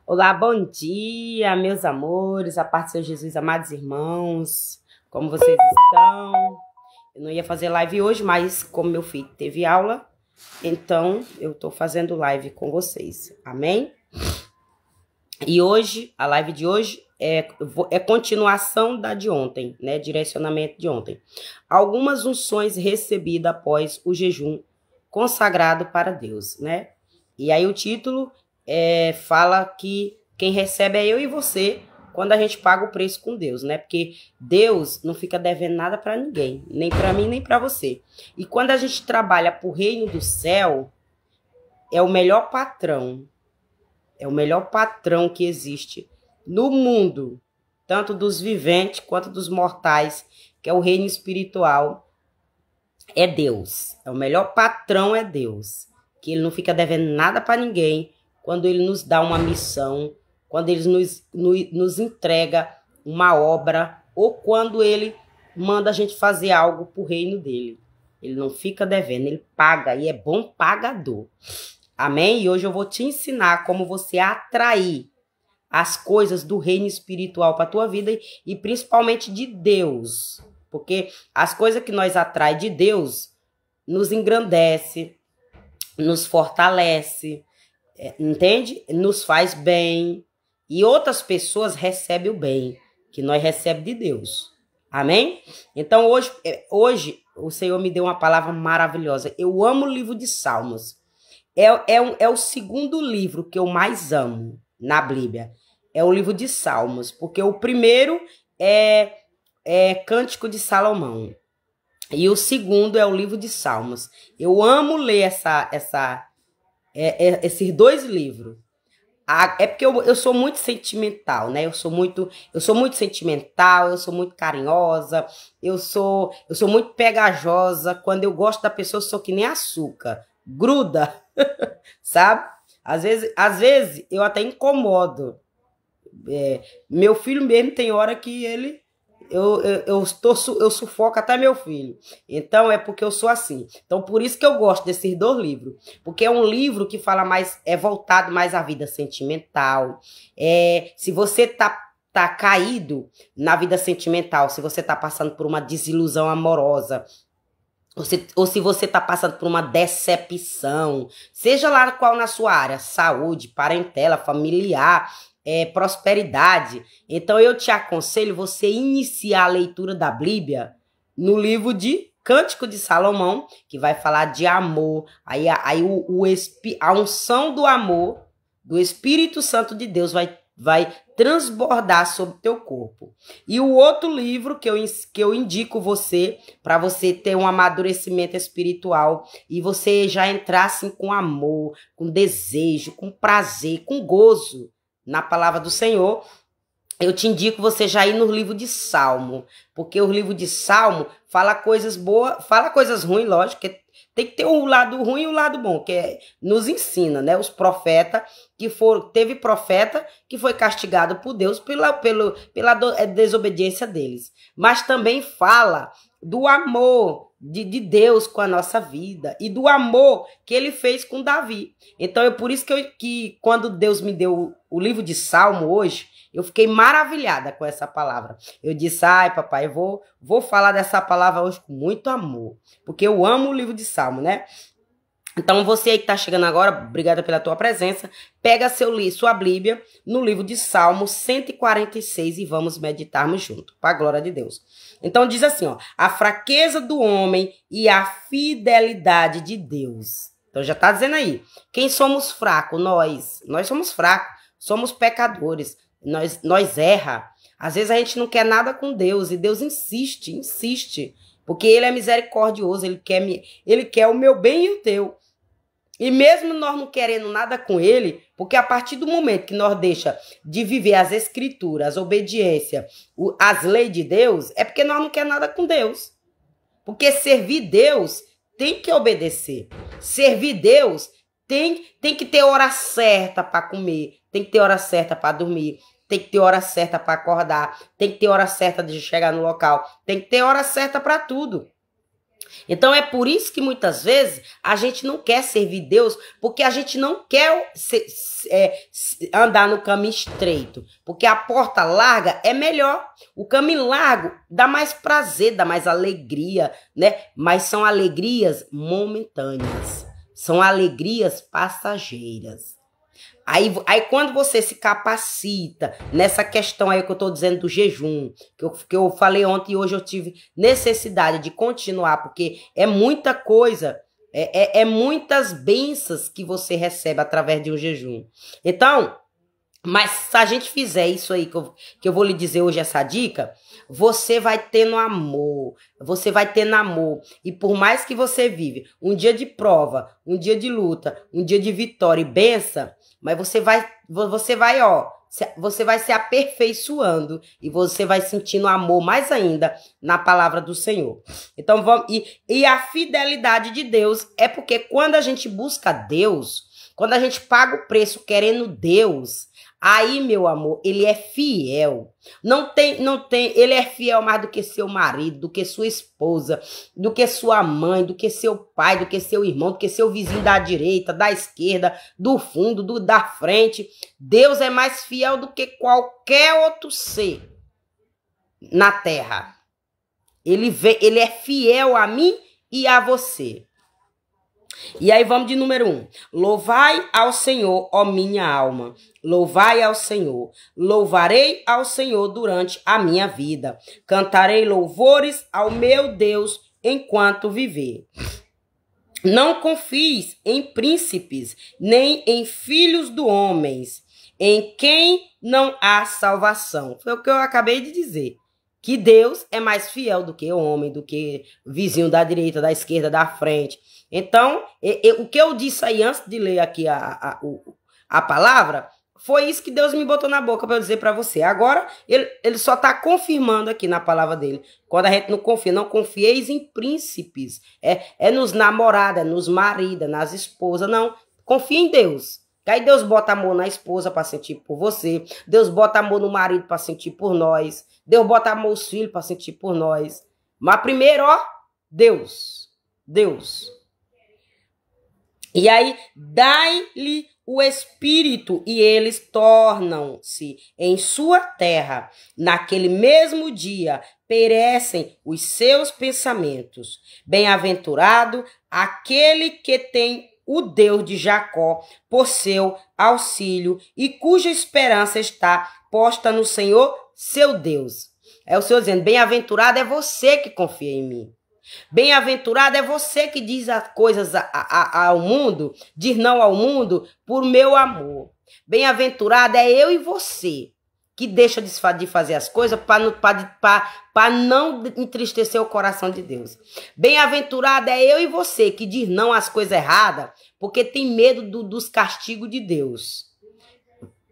Olá, bom dia, meus amores, a paz do Senhor Jesus, amados irmãos, como vocês estão? Eu não ia fazer live hoje, mas como meu filho teve aula, então eu tô fazendo live com vocês, amém? E hoje, a live de hoje é continuação da de ontem, né? Direcionamento de ontem. Algumas unções recebidas após o jejum consagrado para Deus, né? E aí o título fala que quem recebe é eu e você quando a gente paga o preço com Deus, né? Porque Deus não fica devendo nada para ninguém, nem para mim, nem para você. E quando a gente trabalha pro reino do céu, é o melhor patrão. É o melhor patrão que existe no mundo, tanto dos viventes quanto dos mortais, que é o reino espiritual, é Deus. É o melhor patrão é Deus, que ele não fica devendo nada para ninguém quando ele nos dá uma missão, quando ele nos entrega uma obra ou quando ele manda a gente fazer algo pro reino dele. Ele não fica devendo, ele paga e é bom pagador. Amém? E hoje eu vou te ensinar como você atrair as coisas do reino espiritual para a tua vida e principalmente de Deus. Porque as coisas que nós atrai de Deus nos engrandece, nos fortalece, entende? Nos faz bem. E outras pessoas recebem o bem que nós recebemos de Deus. Amém? Então hoje o Senhor me deu uma palavra maravilhosa. Eu amo o livro de Salmos. É o segundo livro que eu mais amo na Bíblia. É o livro de Salmos, porque o primeiro é Cântico de Salomão. E o segundo é o livro de Salmos. Eu amo ler esses dois livros. É porque eu sou muito sentimental, né? Eu sou muito sentimental, eu sou muito carinhosa, eu sou muito pegajosa. Quando eu gosto da pessoa, eu sou que nem açúcar. Gruda, sabe? Às vezes eu até incomodo. Meu filho mesmo tem hora que eu sufoco até meu filho. Então é porque eu sou assim. Então por isso que eu gosto desses dois livros, porque é um livro que fala mais, é voltado mais à vida sentimental. Se você tá caído na vida sentimental, se você tá passando por uma desilusão amorosa, ou se você está passando por uma decepção, seja lá qual na sua área, saúde, parentela, familiar, prosperidade. Então eu te aconselho você iniciar a leitura da Bíblia no livro de Cântico de Salomão, que vai falar de amor. Aí a unção do amor, do Espírito Santo de Deus vai transbordar sobre o teu corpo. E o outro livro que eu indico você, para você ter um amadurecimento espiritual e você já entrar assim com amor, com desejo, com prazer, com gozo na palavra do Senhor, eu te indico você já ir no livro de Salmo, porque o livro de Salmo fala coisas boas, fala coisas ruins, lógico, que tem que ter o lado ruim e o lado bom, que nos ensina, né? Os profetas teve profeta que foi castigado por Deus pela desobediência deles. Mas também fala do amor de Deus com a nossa vida e do amor que ele fez com Davi. Então é por isso que quando Deus me deu o livro de Salmo hoje, eu fiquei maravilhada com essa palavra. Eu disse, ai papai, eu vou falar dessa palavra hoje com muito amor, porque eu amo o livro de Salmo, né? Então você aí que tá chegando agora, obrigada pela tua presença, pega sua Bíblia no livro de Salmo 146 e vamos meditarmos junto, para a glória de Deus. Então diz assim, ó, a fraqueza do homem e a fidelidade de Deus. Então já tá dizendo aí, quem somos fracos? Nós somos fracos, somos pecadores. Nós erra. Às vezes a gente não quer nada com Deus e Deus insiste, porque ele é misericordioso, ele quer o meu bem e o teu. E mesmo nós não querendo nada com ele, porque a partir do momento que nós deixa de viver as escrituras, a obediência, as leis de Deus, é porque nós não quer nada com Deus. Porque servir Deus tem que obedecer. Servir Deus tem que ter hora certa para comer, tem que ter hora certa para dormir, tem que ter hora certa para acordar, tem que ter hora certa de chegar no local, tem que ter hora certa para tudo. Então é por isso que muitas vezes a gente não quer servir Deus, porque a gente não quer andar no caminho estreito, porque a porta larga é melhor. O caminho largo dá mais prazer, dá mais alegria, né? Mas são alegrias momentâneas, são alegrias passageiras. Aí quando você se capacita nessa questão aí que eu tô dizendo do jejum, que eu falei ontem e hoje eu tive necessidade de continuar, porque é muita coisa, muitas bênçãos que você recebe através de um jejum. Então, mas se a gente fizer isso aí que eu vou lhe dizer hoje, essa dica, você vai ter no amor, você vai ter no amor. E por mais que você vive um dia de prova, um dia de luta, um dia de vitória e bênção, mas você vai se aperfeiçoando e você vai sentindo amor mais ainda na palavra do Senhor. Então vamos, e a fidelidade de Deus é porque quando a gente busca Deus, quando a gente paga o preço querendo Deus, aí, meu amor, ele é fiel. Não tem, ele é fiel mais do que seu marido, do que sua esposa, do que sua mãe, do que seu pai, do que seu irmão, do que seu vizinho da direita, da esquerda, do fundo, da frente. Deus é mais fiel do que qualquer outro ser na terra. Ele é fiel a mim e a você. E aí vamos de número 1. Louvai ao Senhor, ó minha alma. Louvai ao Senhor. Louvarei ao Senhor durante a minha vida. Cantarei louvores ao meu Deus enquanto viver. Não confies em príncipes, nem em filhos do homens, em quem não há salvação. Foi o que eu acabei de dizer. Que Deus é mais fiel do que o homem, do que o vizinho da direita, da esquerda, da frente. Então, o que eu disse aí antes de ler aqui a palavra, foi isso que Deus me botou na boca para eu dizer para você. Agora, ele só está confirmando aqui na palavra dele. Quando a gente não confia, não confieis em príncipes. É nos namorados, é nos maridos, é nas esposas. Não, confia em Deus. Aí Deus bota amor na esposa para sentir por você. Deus bota amor no marido para sentir por nós. Deus bota amor nos filhos para sentir por nós. Mas primeiro, ó, Deus. Deus. E aí, dai-lhe o Espírito e eles tornam-se em sua terra. Naquele mesmo dia perecem os seus pensamentos. Bem-aventurado aquele que tem o Deus de Jacó por seu auxílio e cuja esperança está posta no Senhor, seu Deus. É o Senhor dizendo, bem-aventurado é você que confia em mim. Bem-aventurado é você que diz as coisas ao mundo, diz não ao mundo por meu amor. Bem-aventurado é eu e você que deixa de fazer as coisas para não entristecer o coração de Deus. Bem-aventurado é eu e você que diz não às coisas erradas porque tem medo dos castigos de Deus.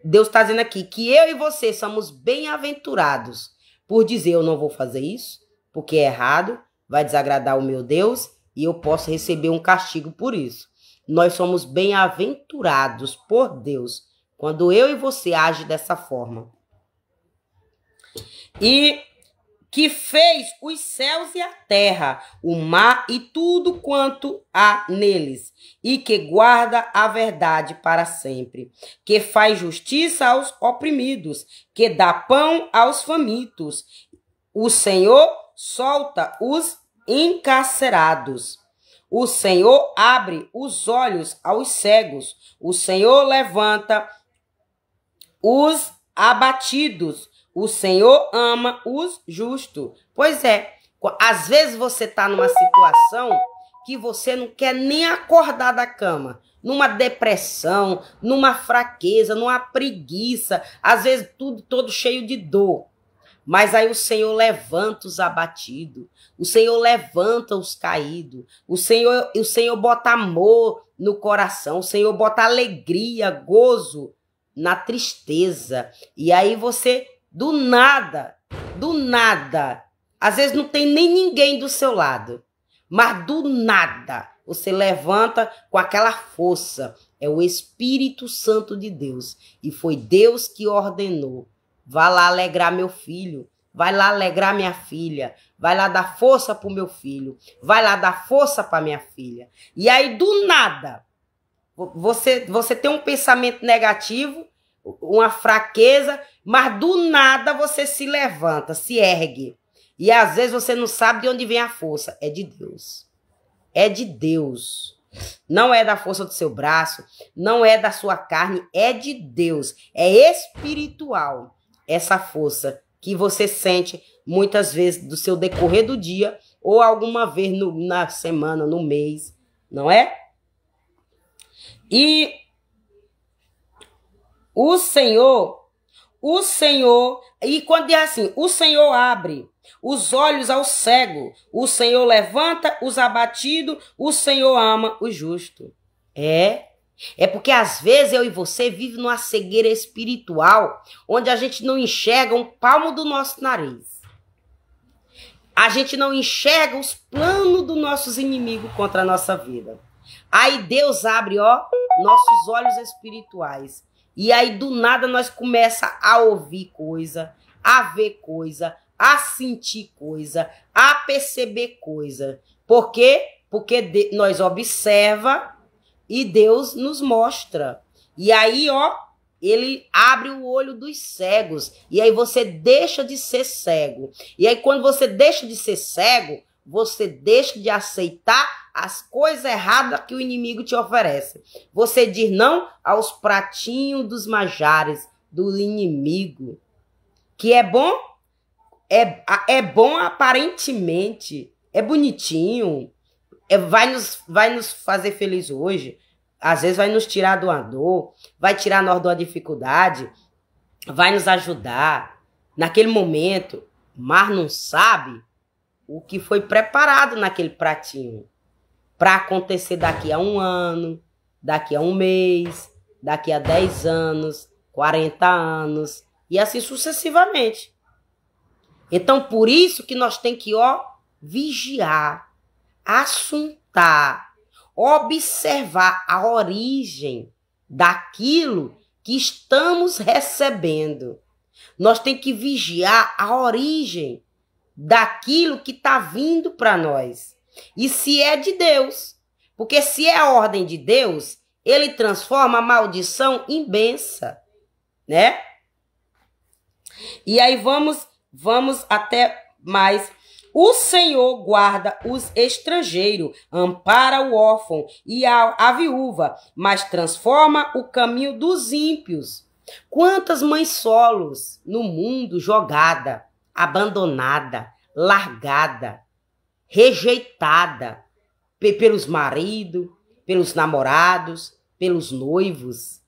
Deus está dizendo aqui que eu e você somos bem-aventurados por dizer eu não vou fazer isso porque é errado, vai desagradar o meu Deus e eu posso receber um castigo por isso. Nós somos bem-aventurados por Deus quando eu e você agem dessa forma. E que fez os céus e a terra, o mar e tudo quanto há neles, e que guarda a verdade para sempre, que faz justiça aos oprimidos, que dá pão aos famintos. O Senhor solta os encarcerados. O Senhor abre os olhos aos cegos. O Senhor levanta os abatidos. O Senhor ama os justos. Pois é, às vezes você está numa situação que você não quer nem acordar da cama. Numa depressão, numa fraqueza, numa preguiça. Às vezes tudo todo cheio de dor. Mas aí o Senhor levanta os abatidos, o Senhor levanta os caídos, o Senhor bota amor no coração, o Senhor bota alegria, gozo na tristeza. E aí você, do nada, às vezes não tem nem ninguém do seu lado, mas do nada você levanta com aquela força. É o Espírito Santo de Deus e foi Deus que ordenou. Vá lá alegrar meu filho. vai lá alegrar minha filha, vai lá dar força pro meu filho, vai lá dar força pra minha filha. E aí, do nada, você tem um pensamento negativo, uma fraqueza, mas do nada você se levanta, se ergue. E às vezes você não sabe de onde vem a força. É de Deus. É de Deus. Não é da força do seu braço, não é da sua carne, é de Deus. É espiritual essa força que você sente muitas vezes do seu decorrer do dia ou alguma vez na semana, no mês, não é? E o Senhor, e quando diz assim, o Senhor abre os olhos ao cego, o Senhor levanta os abatidos, o Senhor ama o justo. É porque às vezes eu e você vivem numa cegueira espiritual, onde a gente não enxerga um palmo do nosso nariz. A gente não enxerga os planos dos nossos inimigos contra a nossa vida. Aí Deus abre, nossos olhos espirituais. E aí do nada nós começamos a ouvir coisa, a ver coisa, a sentir coisa, a perceber coisa. Por quê? Porque nós observa e Deus nos mostra. E aí, ele abre o olho dos cegos. E aí você deixa de ser cego. E aí quando você deixa de ser cego, você deixa de aceitar as coisas erradas que o inimigo te oferece. Você diz não aos pratinhos dos manjares do inimigo. Que é bom? É bom aparentemente. É bonitinho. Vai nos fazer feliz hoje. Às vezes vai nos tirar de uma dor. Vai tirar nós de uma dificuldade. Vai nos ajudar naquele momento. Mas não sabe o que foi preparado naquele pratinho. Para acontecer daqui a 1 ano, daqui a 1 mês, daqui a 10 anos, 40 anos. E assim sucessivamente. Então, por isso que nós temos que, vigiar, assuntar, observar a origem daquilo que estamos recebendo. Nós temos que vigiar a origem daquilo que está vindo para nós. E se é de Deus. Porque se é a ordem de Deus, ele transforma a maldição em bênção, né? E aí vamos até mais. O Senhor guarda os estrangeiros, ampara o órfão e a viúva, mas transforma o caminho dos ímpios. Quantas mães solos no mundo jogada, abandonada, largada, rejeitada pelos maridos, pelos namorados, pelos noivos,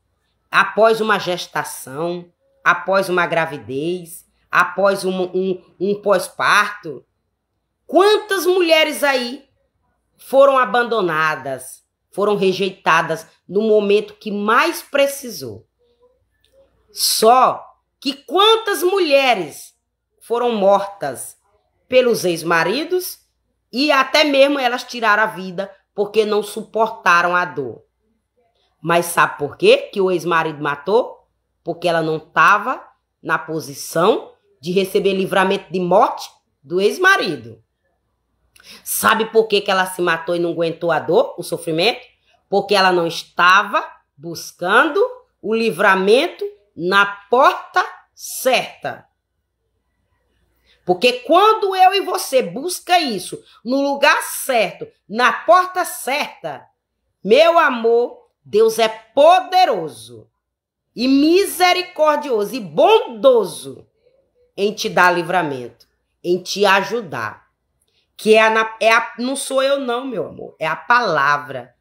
após uma gestação, após uma gravidez, após um pós-parto. Quantas mulheres aí foram abandonadas, foram rejeitadas no momento que mais precisou? Só que quantas mulheres foram mortas pelos ex-maridos e até mesmo elas tiraram a vida porque não suportaram a dor. Mas sabe por quê que o ex-marido matou? Porque ela não estava na posição de receber livramento de morte do ex-marido. Sabe por que ela se matou e não aguentou a dor, o sofrimento? Porque ela não estava buscando o livramento na porta certa. Porque quando eu e você busca isso no lugar certo, na porta certa, meu amor, Deus é poderoso e misericordioso e bondoso em te dar livramento, em te ajudar. Que não sou eu não, meu amor, é a palavra.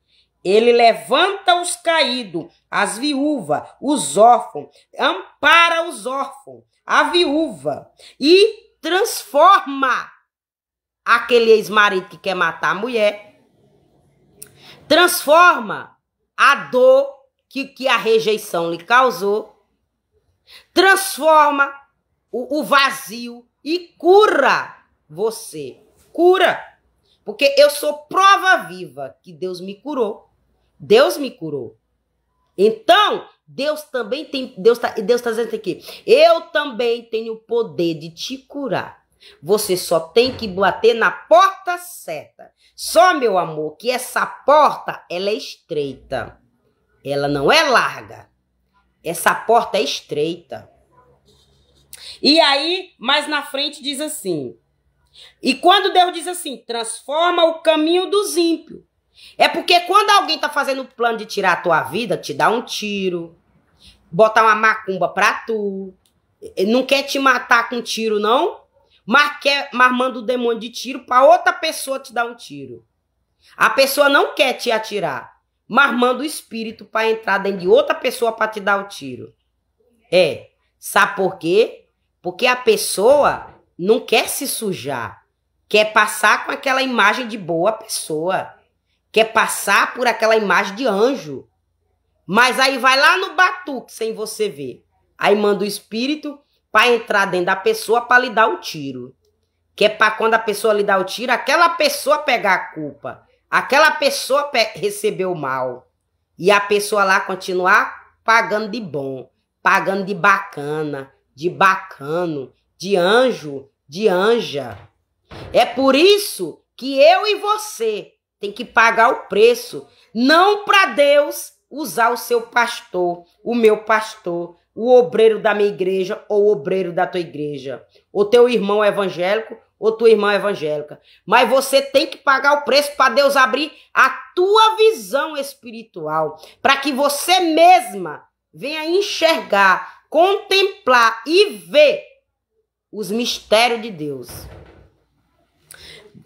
Ele levanta os caídos, as viúvas, os órfãos, ampara os órfãos, a viúva e transforma aquele ex-marido que quer matar a mulher. Transforma a dor que a rejeição lhe causou. Transforma o vazio e cura você. Cura. Porque eu sou prova viva que Deus me curou. Deus me curou. Então, Deus também tem, Deus tá dizendo aqui, eu também tenho o poder de te curar. Você só tem que bater na porta certa. Só, meu amor, que essa porta, ela é estreita. Ela não é larga. Essa porta é estreita. E aí, mais na frente diz assim, e quando Deus diz assim, transforma o caminho dos ímpios. É porque quando alguém tá fazendo o plano de tirar a tua vida, te dá um tiro, botar uma macumba pra tu, não quer te matar com tiro, não, mas manda o demônio de tiro pra outra pessoa te dar um tiro. A pessoa não quer te atirar, mas manda o espírito pra entrar dentro de outra pessoa pra te dar o tiro. Sabe por quê? Porque a pessoa não quer se sujar, quer passar com aquela imagem de boa pessoa, quer passar por aquela imagem de anjo. Mas aí vai lá no batuque sem você ver. Aí manda o espírito para entrar dentro da pessoa para lhe dar o tiro. Que é para quando a pessoa lhe dá o tiro, aquela pessoa pegar a culpa. Aquela pessoa receber o mal. E a pessoa lá continuar pagando de bom, pagando de bacana, de bacano, de anjo, de anja. É por isso que eu e você tem que pagar o preço. Não para Deus usar o seu pastor, o meu pastor, o obreiro da minha igreja ou o obreiro da tua igreja. O teu irmão evangélico ou tua irmã evangélica. Mas você tem que pagar o preço para Deus abrir a tua visão espiritual. Para que você mesma venha enxergar, contemplar e ver os mistérios de Deus.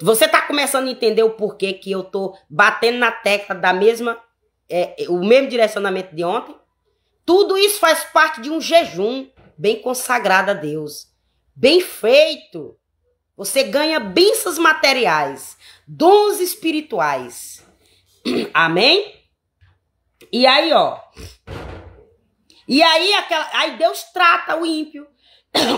Você está começando a entender o porquê que eu tô batendo na tecla da o mesmo direcionamento de ontem? Tudo isso faz parte de um jejum bem consagrado a Deus. Bem feito. Você ganha bênçãos materiais, dons espirituais. Amém? E aí, ó. E aí, aí Deus trata o ímpio.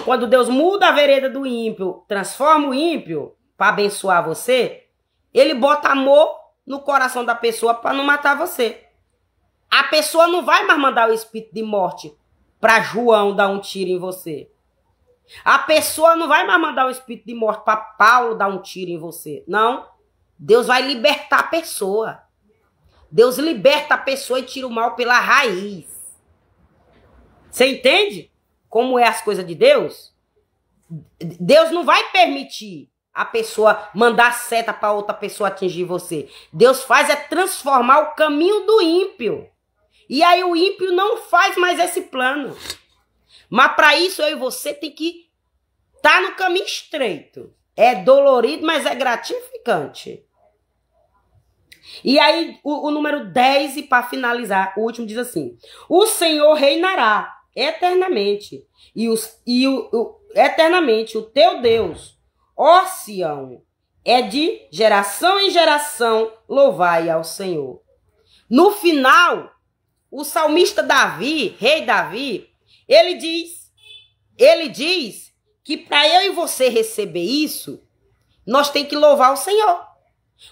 Quando Deus muda a vereda do ímpio, transforma o ímpio para abençoar você, ele bota amor no coração da pessoa para não matar você. A pessoa não vai mais mandar o espírito de morte para João dar um tiro em você. A pessoa não vai mais mandar o espírito de morte para Paulo dar um tiro em você. Não. Deus vai libertar a pessoa. Deus liberta a pessoa e tira o mal pela raiz. Você entende como é as coisas de Deus? Deus não vai permitir a pessoa mandar seta para outra pessoa atingir você. Deus faz é transformar o caminho do ímpio. E aí o ímpio não faz mais esse plano. Mas para isso eu e você tem que estar no caminho estreito. É dolorido, mas é gratificante. E aí o número 10, e para finalizar, o último diz assim: o Senhor reinará eternamente. Eternamente o teu Deus, ó Sião, é de geração em geração, louvai ao Senhor. No final, o salmista Davi, rei Davi, ele diz que para eu e você receber isso, nós tem que louvar o Senhor.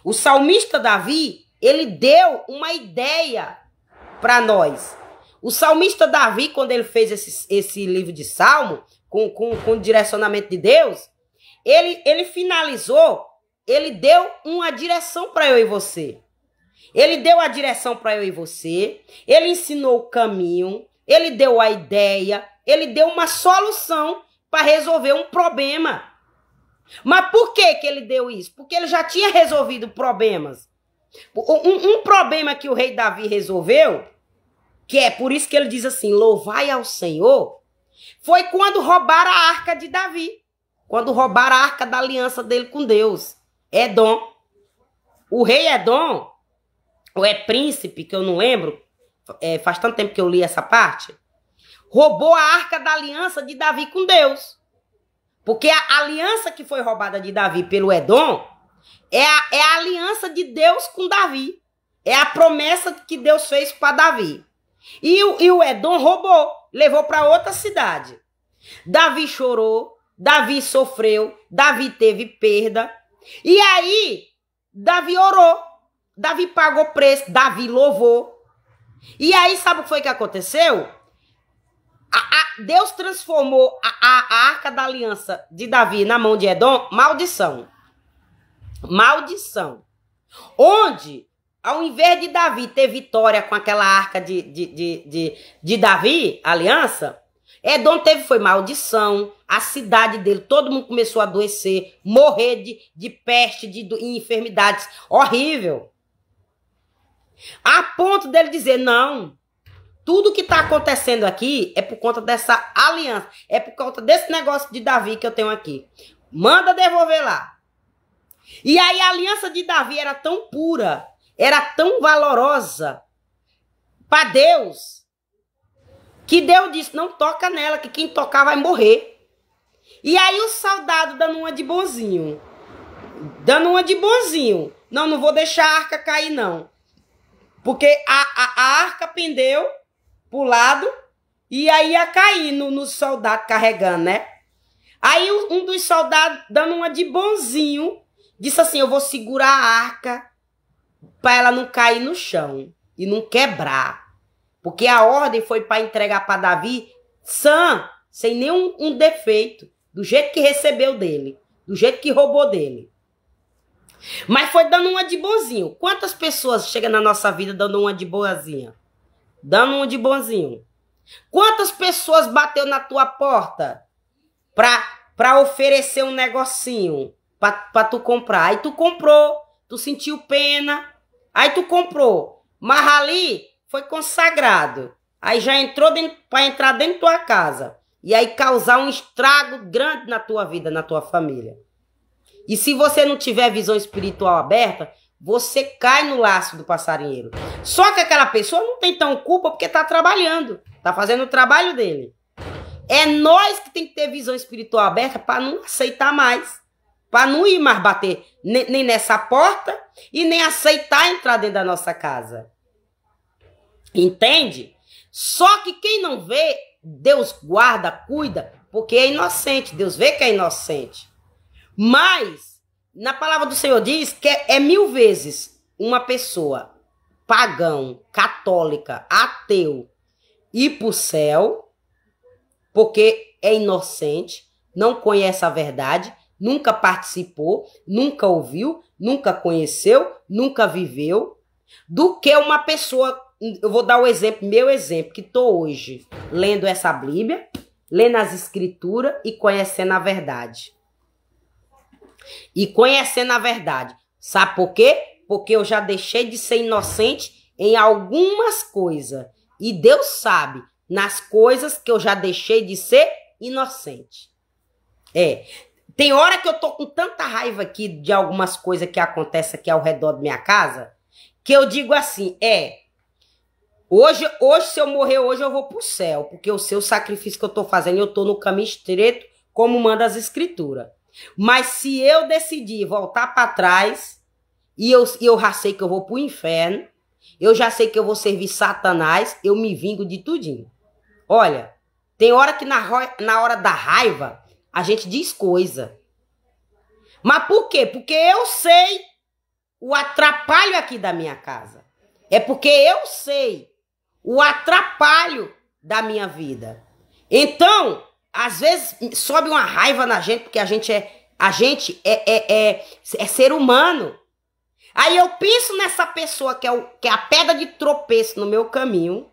O salmista Davi, ele deu uma ideia para nós. O salmista Davi, quando ele fez esse livro de Salmo, com direcionamento de Deus, ele finalizou, ele deu uma direção para eu e você. Ele deu a direção para eu e você, ele ensinou o caminho, ele deu a ideia, ele deu uma solução para resolver um problema. Mas por que ele deu isso? Porque ele já tinha resolvido problemas. Um problema que o rei Davi resolveu, que é por isso que ele diz assim, louvai ao Senhor, foi quando roubaram a arca de Davi. Quando roubaram a arca da aliança dele com Deus. Edom. O rei Edom, ou é príncipe, que eu não lembro, faz tanto tempo que eu li essa parte, roubou a arca da aliança de Davi com Deus. Porque a aliança que foi roubada de Davi pelo Edom é a aliança de Deus com Davi. É a promessa que Deus fez para Davi. E o Edom roubou, levou para outra cidade. Davi chorou, Davi sofreu, Davi teve perda. E aí, Davi orou, Davi pagou preço, Davi louvou. E aí, sabe o que foi que aconteceu? Deus transformou a arca da aliança de Davi na mão de Edom, maldição. Maldição. Onde, ao invés de Davi ter vitória com aquela arca de Davi, aliança, Edom foi maldição. A cidade dele, todo mundo começou a adoecer, morrer de peste, de enfermidades. Horrível. A ponto dele dizer, não, tudo que está acontecendo aqui é por conta dessa aliança. É por conta desse negócio de Davi que eu tenho aqui. Manda devolver lá. E aí a aliança de Davi era tão pura, era tão valorosa para Deus, que Deus disse, não toca nela, que quem tocar vai morrer. E aí o soldado dando uma de bonzinho. Não, não vou deixar a arca cair, não. Porque a arca pendeu pro lado e aí ia cair no soldado carregando, né? Aí um dos soldados, dando uma de bonzinho, disse assim, eu vou segurar a arca para ela não cair no chão e não quebrar. Porque a ordem foi para entregar para Davi sã, sem nenhum defeito, do jeito que recebeu dele, do jeito que roubou dele. Mas foi dando uma de bonzinho. Quantas pessoas chegam na nossa vida dando uma de boazinha? Dando uma de bonzinho. Quantas pessoas bateu na tua porta pra oferecer um negocinho pra tu comprar? Aí tu comprou, tu sentiu pena, aí tu comprou. Mas ali foi consagrado. Aí já entrou pra entrar dentro da tua casa. E aí causar um estrago grande na tua vida, na tua família. E se você não tiver visão espiritual aberta, você cai no laço do passarinheiro. Só que aquela pessoa não tem tão culpa porque está trabalhando. Está fazendo o trabalho dele. É nós que tem que ter visão espiritual aberta para não aceitar mais. Para não ir mais bater nem nessa porta e nem aceitar entrar dentro da nossa casa. Entende? Só que quem não vê, Deus guarda, cuida, porque é inocente. Deus vê que é inocente. Mas, na palavra do Senhor diz que é 1000 vezes uma pessoa pagão, católica, ateu, ir para o céu, porque é inocente, não conhece a verdade, nunca participou, nunca ouviu, nunca conheceu, nunca viveu, do que uma pessoa, eu vou dar o exemplo, meu exemplo, que estou hoje lendo essa Bíblia, lendo as Escrituras e conhecendo a verdade. E conhecendo a verdade. Sabe por quê? Porque eu já deixei de ser inocente em algumas coisas. E Deus sabe nas coisas que eu já deixei de ser inocente. Tem hora que eu tô com tanta raiva aqui de algumas coisas que acontecem aqui ao redor da minha casa, que eu digo assim, hoje se eu morrer hoje eu vou pro céu, porque o seu sacrifício que eu tô fazendo, eu tô no caminho estreito, como manda as Escrituras. Mas se eu decidir voltar para trás, e eu já sei que eu vou pro inferno, eu já sei que eu vou servir Satanás, eu me vingo de tudinho. Olha, tem hora que na hora da raiva, a gente diz coisa. Mas por quê? Porque eu sei o atrapalho aqui da minha casa. É porque eu sei o atrapalho da minha vida. Então, às vezes sobe uma raiva na gente, porque a gente é ser humano. Aí eu penso nessa pessoa que é a pedra de tropeço no meu caminho.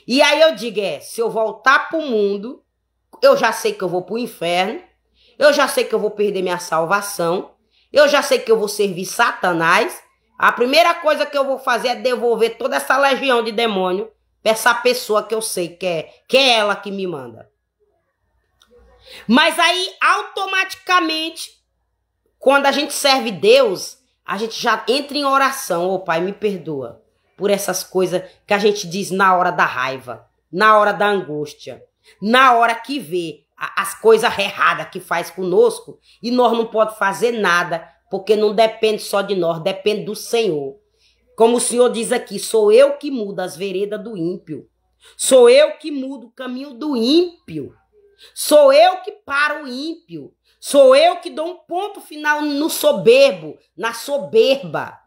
E aí eu digo, se eu voltar pro mundo, eu já sei que eu vou pro inferno. Eu já sei que eu vou perder minha salvação. Eu já sei que eu vou servir Satanás. A primeira coisa que eu vou fazer é devolver toda essa legião de demônio pra essa pessoa que eu sei que é ela que me manda. Mas aí, automaticamente, quando a gente serve Deus, a gente já entra em oração. Ô Pai, me perdoa por essas coisas que a gente diz na hora da raiva, na hora da angústia, na hora que vê as coisas erradas que faz conosco e nós não podemos fazer nada, porque não depende só de nós, depende do Senhor. Como o Senhor diz aqui, sou eu que mudo as veredas do ímpio. Sou eu que mudo o caminho do ímpio. Sou eu que paro o ímpio. Sou eu que dou um ponto final no soberbo, na soberba.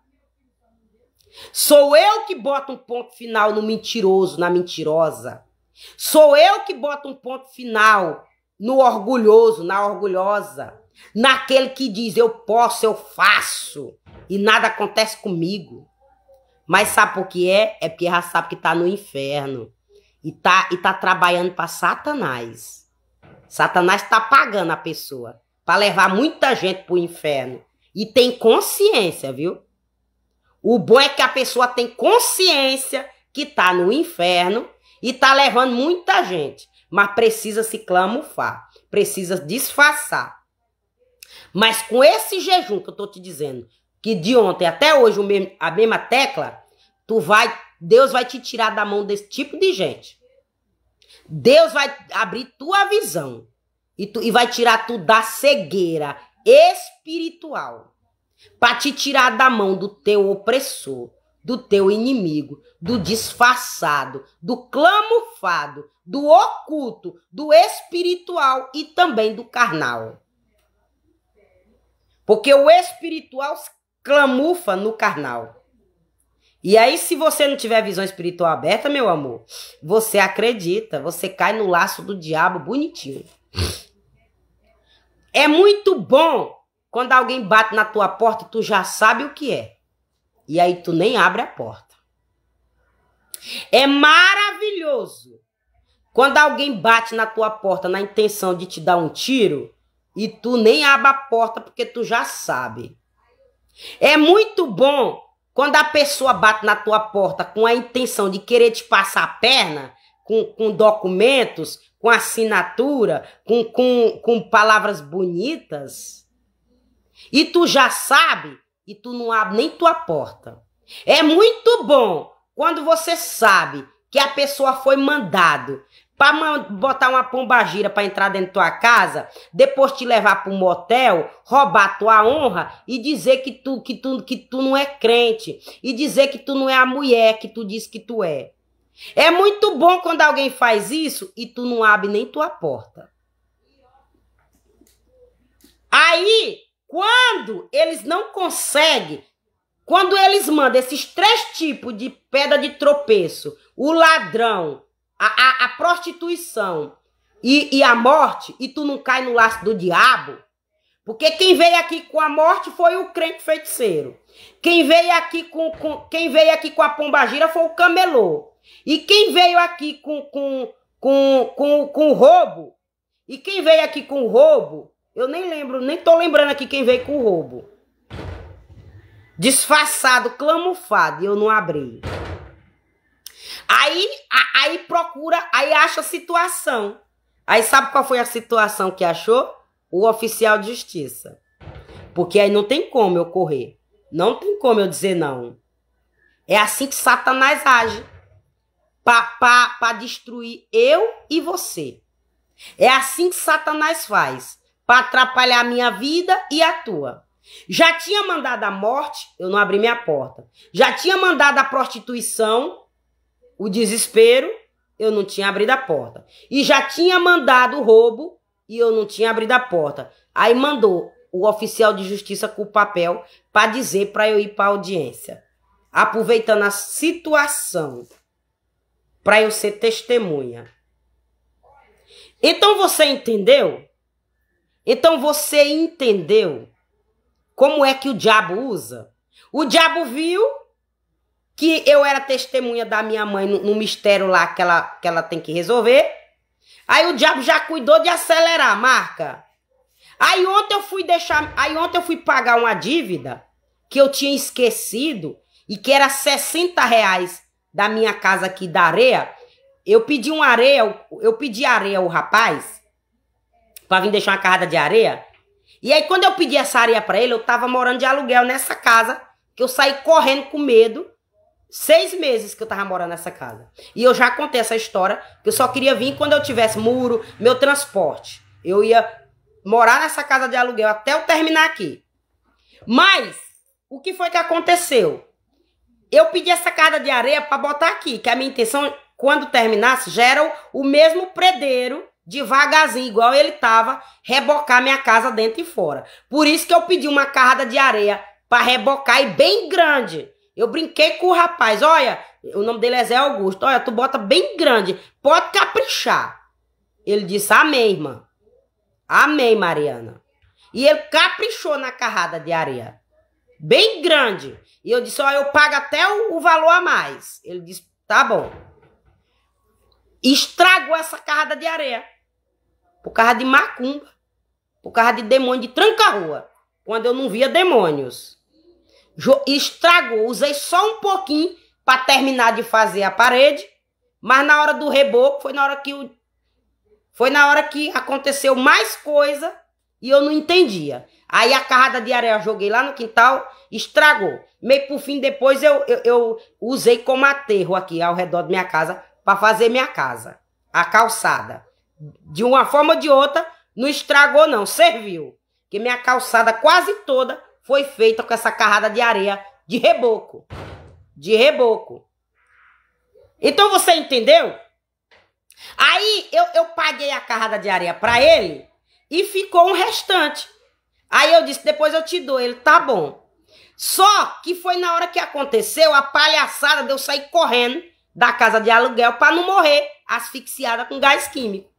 Sou eu que boto um ponto final no mentiroso, na mentirosa. Sou eu que boto um ponto final no orgulhoso, na orgulhosa. Naquele que diz, eu posso, eu faço. E nada acontece comigo. Mas sabe por que é? É porque já sabe que tá no inferno. E tá trabalhando para Satanás. Satanás tá pagando a pessoa para levar muita gente pro inferno. E tem consciência, viu? O bom é que a pessoa tem consciência que tá no inferno e tá levando muita gente. Mas precisa se camuflar. Precisa disfarçar. Mas com esse jejum que eu tô te dizendo, que de ontem até hoje a mesma tecla, Deus vai te tirar da mão desse tipo de gente. Deus vai abrir tua visão e vai tirar tu da cegueira espiritual para te tirar da mão do teu opressor, do teu inimigo, do disfarçado, do camuflado, do oculto, do espiritual e também do carnal. Porque o espiritual camufla no carnal. E aí, se você não tiver visão espiritual aberta, meu amor, você acredita, você cai no laço do diabo bonitinho. É muito bom quando alguém bate na tua porta e tu já sabe o que é. E aí tu nem abre a porta. É maravilhoso quando alguém bate na tua porta na intenção de te dar um tiro e tu nem abre a porta porque tu já sabe. É muito bom quando a pessoa bate na tua porta com a intenção de querer te passar a perna, com documentos, com assinatura, com palavras bonitas, e tu já sabe, e tu não abre nem tua porta. É muito bom quando você sabe que a pessoa foi mandado para botar uma pombagira para entrar dentro da tua casa, depois te levar para um motel, roubar tua honra e dizer que tu não é crente, e dizer que tu não é a mulher que tu diz que tu é. É muito bom quando alguém faz isso e tu não abre nem tua porta. Aí, quando eles não conseguem, quando eles mandam esses 3 tipos de pedra de tropeço, o ladrão, a prostituição e a morte, e tu não cai no laço do diabo, porque quem veio aqui com a morte foi o crente feiticeiro. Quem veio aqui com a pombagira foi o camelô. E quem veio aqui com o roubo, e quem veio aqui com o roubo, eu nem lembro, nem tô lembrando aqui quem veio com o roubo. Disfarçado, camuflado, e eu não abri. Aí procura, aí acha a situação. Aí sabe qual foi a situação que achou? O oficial de justiça. Porque aí não tem como eu correr. Não tem como eu dizer não. É assim que Satanás age. Para destruir eu e você. É assim que Satanás faz. Para atrapalhar a minha vida e a tua. Já tinha mandado a morte, eu não abri minha porta. Já tinha mandado a prostituição, o desespero, eu não tinha abrido a porta. E já tinha mandado o roubo e eu não tinha abrido a porta. Aí mandou o oficial de justiça com o papel para dizer para eu ir para a audiência. Aproveitando a situação para eu ser testemunha. Então você entendeu? Então você entendeu como é que o diabo usa? O diabo viu que eu era testemunha da minha mãe no mistério lá que ela tem que resolver. Aí o diabo já cuidou de acelerar a marca. Aí ontem eu fui pagar uma dívida que eu tinha esquecido e que era R$60 da minha casa aqui da areia. Eu pedi areia ao rapaz para vir deixar uma carrada de areia. E aí quando eu pedi essa areia para ele, eu tava morando de aluguel nessa casa, que eu saí correndo com medo. 6 meses que eu tava morando nessa casa. E eu já contei essa história, que eu só queria vir quando eu tivesse muro, meu transporte. Eu ia morar nessa casa de aluguel até eu terminar aqui. Mas, o que foi que aconteceu? Eu pedi essa carga de areia para botar aqui, que a minha intenção, quando terminasse, já era o mesmo predeiro, devagarzinho, igual ele tava, rebocar minha casa dentro e fora. Por isso que eu pedi uma carga de areia para rebocar e bem grande. Eu brinquei com o rapaz, olha, o nome dele é Zé Augusto, olha, tu bota bem grande, pode caprichar. Ele disse, amém, irmã. Amém, Mariana. E ele caprichou na carrada de areia, bem grande. E eu disse, olha, eu pago até o valor a mais. Ele disse, tá bom. Estragou essa carrada de areia, por causa de macumba, por causa de demônio de tranca-rua, quando eu não via demônios. Estragou, usei só um pouquinho para terminar de fazer a parede, mas na hora do reboco foi na hora que aconteceu mais coisa e eu não entendia. Aí a carrada de areia eu joguei lá no quintal, estragou. Meio por fim depois eu usei como aterro aqui ao redor da minha casa para fazer minha casa, a calçada. De uma forma ou de outra, não estragou não, serviu. Porque minha calçada quase toda foi feita com essa carrada de areia de reboco. De reboco. Então você entendeu? Aí eu paguei a carrada de areia para ele e ficou um restante. Aí eu disse, depois eu te dou. Ele, tá bom. Só que foi na hora que aconteceu a palhaçada de eu sair correndo da casa de aluguel para não morrer asfixiada com gás químico.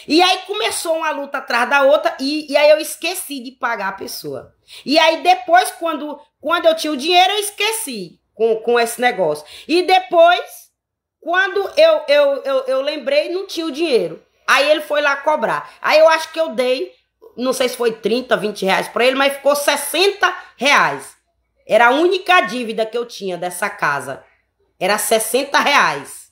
E aí começou uma luta atrás da outra e aí eu esqueci de pagar a pessoa. E aí depois, quando eu tinha o dinheiro, eu esqueci com esse negócio. E depois, quando eu lembrei, não tinha o dinheiro. Aí ele foi lá cobrar. Aí eu acho que eu dei, não sei se foi 30, 20 reais para ele, mas ficou 60 reais. Era a única dívida que eu tinha dessa casa. Era 60 reais.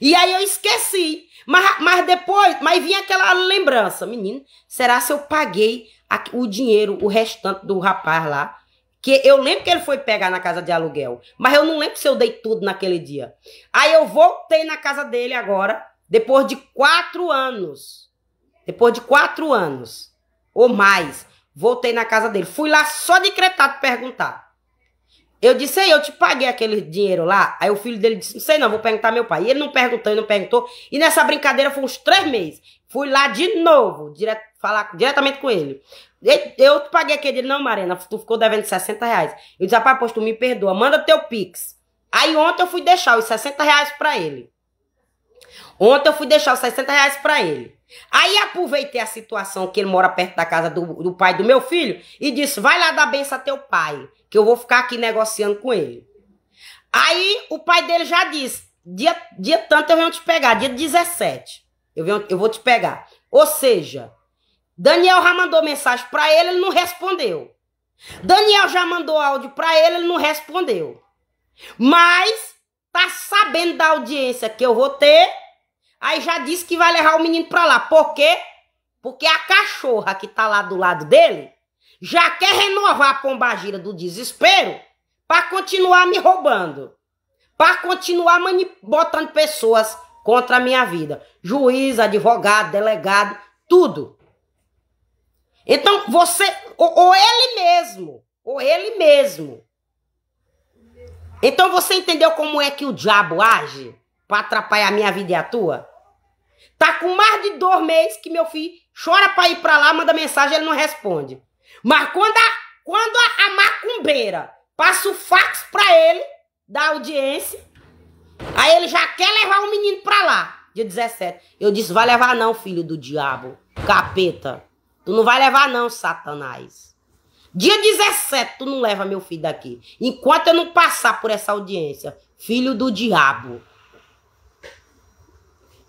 E aí eu esqueci. Mas depois, vinha aquela lembrança. Menino, será se eu paguei o dinheiro, o restante do rapaz lá? Que eu lembro que ele foi pegar na casa de aluguel. Mas eu não lembro se eu dei tudo naquele dia. Aí eu voltei na casa dele agora, depois de 4 anos. Depois de 4 anos. Ou mais. Voltei na casa dele. Fui lá só decretado perguntar. Eu disse, ei, eu te paguei aquele dinheiro lá. Aí o filho dele disse, não sei não, vou perguntar ao meu pai. E ele não perguntou. E nessa brincadeira foi uns 3 meses. Fui lá de novo, falar diretamente com ele. Eu te paguei aquele dinheiro. Não, Marina, tu ficou devendo 60 reais. Eu disse, rapaz, pois tu me perdoa, manda teu Pix. Aí ontem eu fui deixar os 60 reais pra ele. Aí aproveitei a situação que ele mora perto da casa do pai do meu filho e disse, vai lá dar benção a teu pai, que eu vou ficar aqui negociando com ele. Aí o pai dele já disse, dia tanto eu venho te pegar, dia 17, eu vou te pegar. Ou seja, Daniel já mandou mensagem pra ele, ele não respondeu. Daniel já mandou áudio pra ele, ele não respondeu. Mas tá sabendo da audiência que eu vou ter, aí já disse que vai levar o menino pra lá. Por quê? Porque a cachorra que tá lá do lado dele já quer renovar a pombagira do desespero para continuar me roubando. Para continuar botando pessoas contra a minha vida. Juiz, advogado, delegado, tudo. Então você, ou ele mesmo. Então você entendeu como é que o diabo age para atrapalhar a minha vida e a tua? Tá com mais de 2 meses que meu filho chora para ir para lá, manda mensagem, ele não responde. Mas quando a macumbeira passa o fax para ele, da audiência, aí ele já quer levar o menino para lá, dia 17. Eu disse, vai levar não, filho do diabo, capeta. Tu não vai levar não, Satanás. Dia 17 tu não leva meu filho daqui. Enquanto eu não passar por essa audiência, filho do diabo.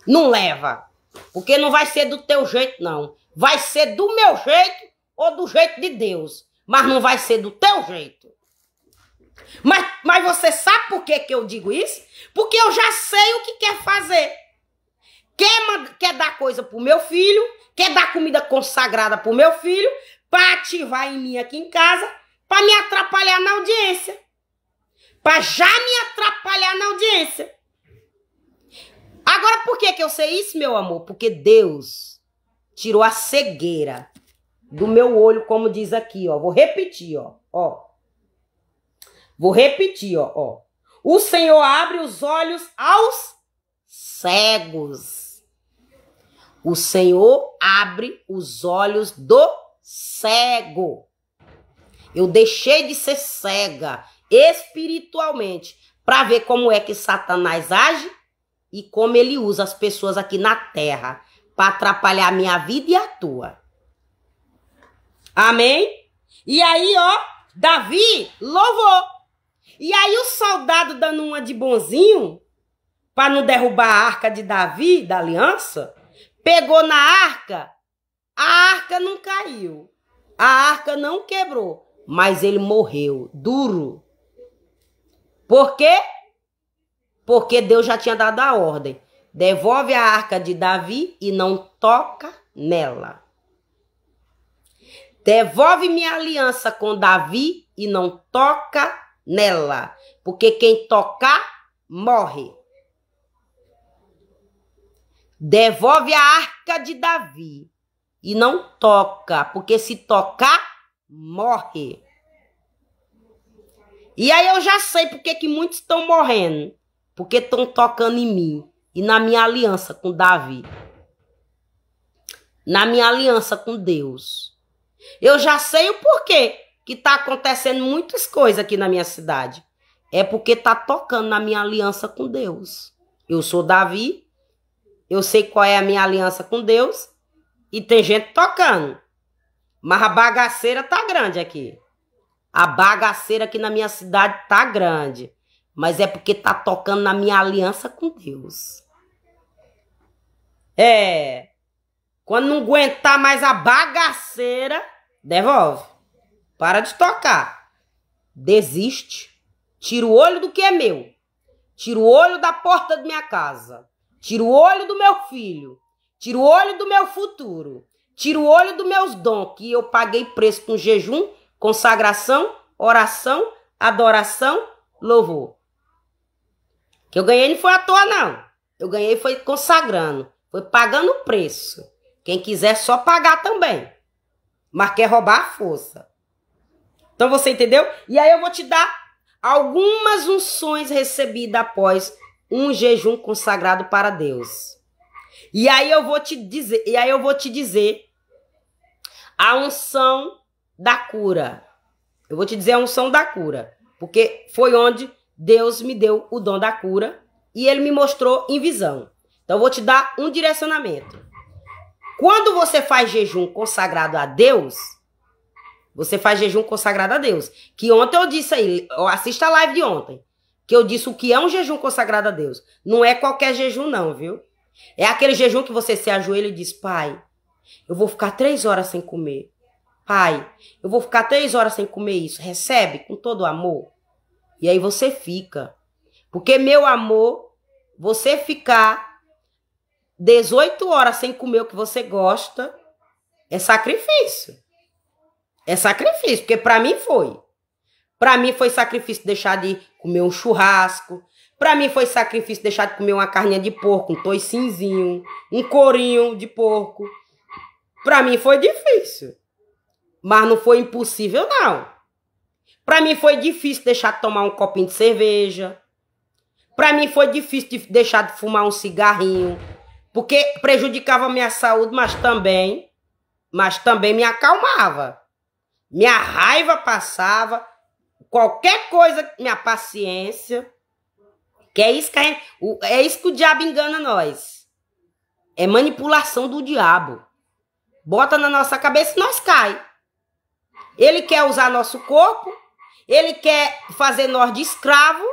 Não leva. Porque não vai ser do teu jeito, não. Vai ser do meu jeito ou do jeito de Deus. Mas não vai ser do teu jeito. Mas você sabe por que eu digo isso? Porque eu já sei o que quer fazer. Quer dar coisa pro meu filho, quer dar comida consagrada pro meu filho, para ativar em mim aqui em casa, para me atrapalhar na audiência. Para já me atrapalhar na audiência. Agora, por que eu sei isso, meu amor? Porque Deus tirou a cegueira do meu olho, como diz aqui, ó. Vou repetir, ó. Vou repetir, ó. O Senhor abre os olhos aos cegos. O Senhor abre os olhos do cego. Eu deixei de ser cega. espiritualmente, para ver como é que Satanás age e como ele usa as pessoas aqui na terra para atrapalhar a minha vida e a tua. Amém? E aí, ó, Davi louvou. E aí o soldado dando uma de bonzinho, para não derrubar a arca de Davi, da aliança, pegou na arca, a arca não caiu, a arca não quebrou, mas ele morreu duro. Por quê? Porque Deus já tinha dado a ordem. Devolve a arca de Davi e não toca nela. Devolve minha aliança com Davi e não toca nela. Porque quem tocar, morre. Devolve a arca de Davi e não toca. Porque se tocar, morre. E aí eu já sei porque que muitos estão morrendo. Porque estão tocando em mim e na minha aliança com Davi. Na minha aliança com Deus. Eu já sei o porquê que está acontecendo muitas coisas aqui na minha cidade. É porque está tocando na minha aliança com Deus. Eu sou Davi, eu sei qual é a minha aliança com Deus e tem gente tocando. Mas a bagaceira tá grande aqui. A bagaceira aqui na minha cidade tá grande. Mas é porque tá tocando na minha aliança com Deus. É. Quando não aguentar mais a bagaceira, devolve. Para de tocar. Desiste. Tira o olho do que é meu. Tira o olho da porta da minha casa. Tira o olho do meu filho. Tira o olho do meu futuro. Tira o olho dos meus dons, que eu paguei preço com jejum, consagração, oração, adoração, louvor. Que eu ganhei não foi à toa, não. Eu ganhei foi consagrando. Foi pagando o preço. Quem quiser só pagar também. Mas quer roubar a força. Então você entendeu? E aí eu vou te dar algumas unções recebidas após um jejum consagrado para Deus. E aí eu vou te dizer, a unção da cura. Eu vou te dizer a unção da cura. Porque foi onde Deus me deu o dom da cura e ele me mostrou em visão. Então eu vou te dar um direcionamento. Quando você faz jejum consagrado a Deus, você faz jejum consagrado a Deus. Que ontem eu disse aí, assista a live de ontem, que eu disse o que é um jejum consagrado a Deus. Não é qualquer jejum não, viu? É aquele jejum que você se ajoelha e diz, Pai, eu vou ficar 3 horas sem comer. Pai, eu vou ficar 3 horas sem comer isso. Recebe com todo amor. E aí você fica. Porque, meu amor, você ficar 18 horas sem comer o que você gosta é sacrifício. É sacrifício, porque para mim foi. Para mim foi sacrifício deixar de comer um churrasco. Para mim foi sacrifício deixar de comer uma carninha de porco, um toicinzinho, um corinho de porco. Para mim foi difícil. Mas não foi impossível, não. Para mim foi difícil deixar de tomar um copinho de cerveja. Para mim foi difícil de deixar de fumar um cigarrinho. Porque prejudicava a minha saúde, mas também me acalmava. Minha raiva passava. Qualquer coisa, minha paciência. Que é isso que o diabo engana nós. É manipulação do diabo. Bota na nossa cabeça e nós cai. Ele quer usar nosso corpo. Ele quer fazer nós de escravo.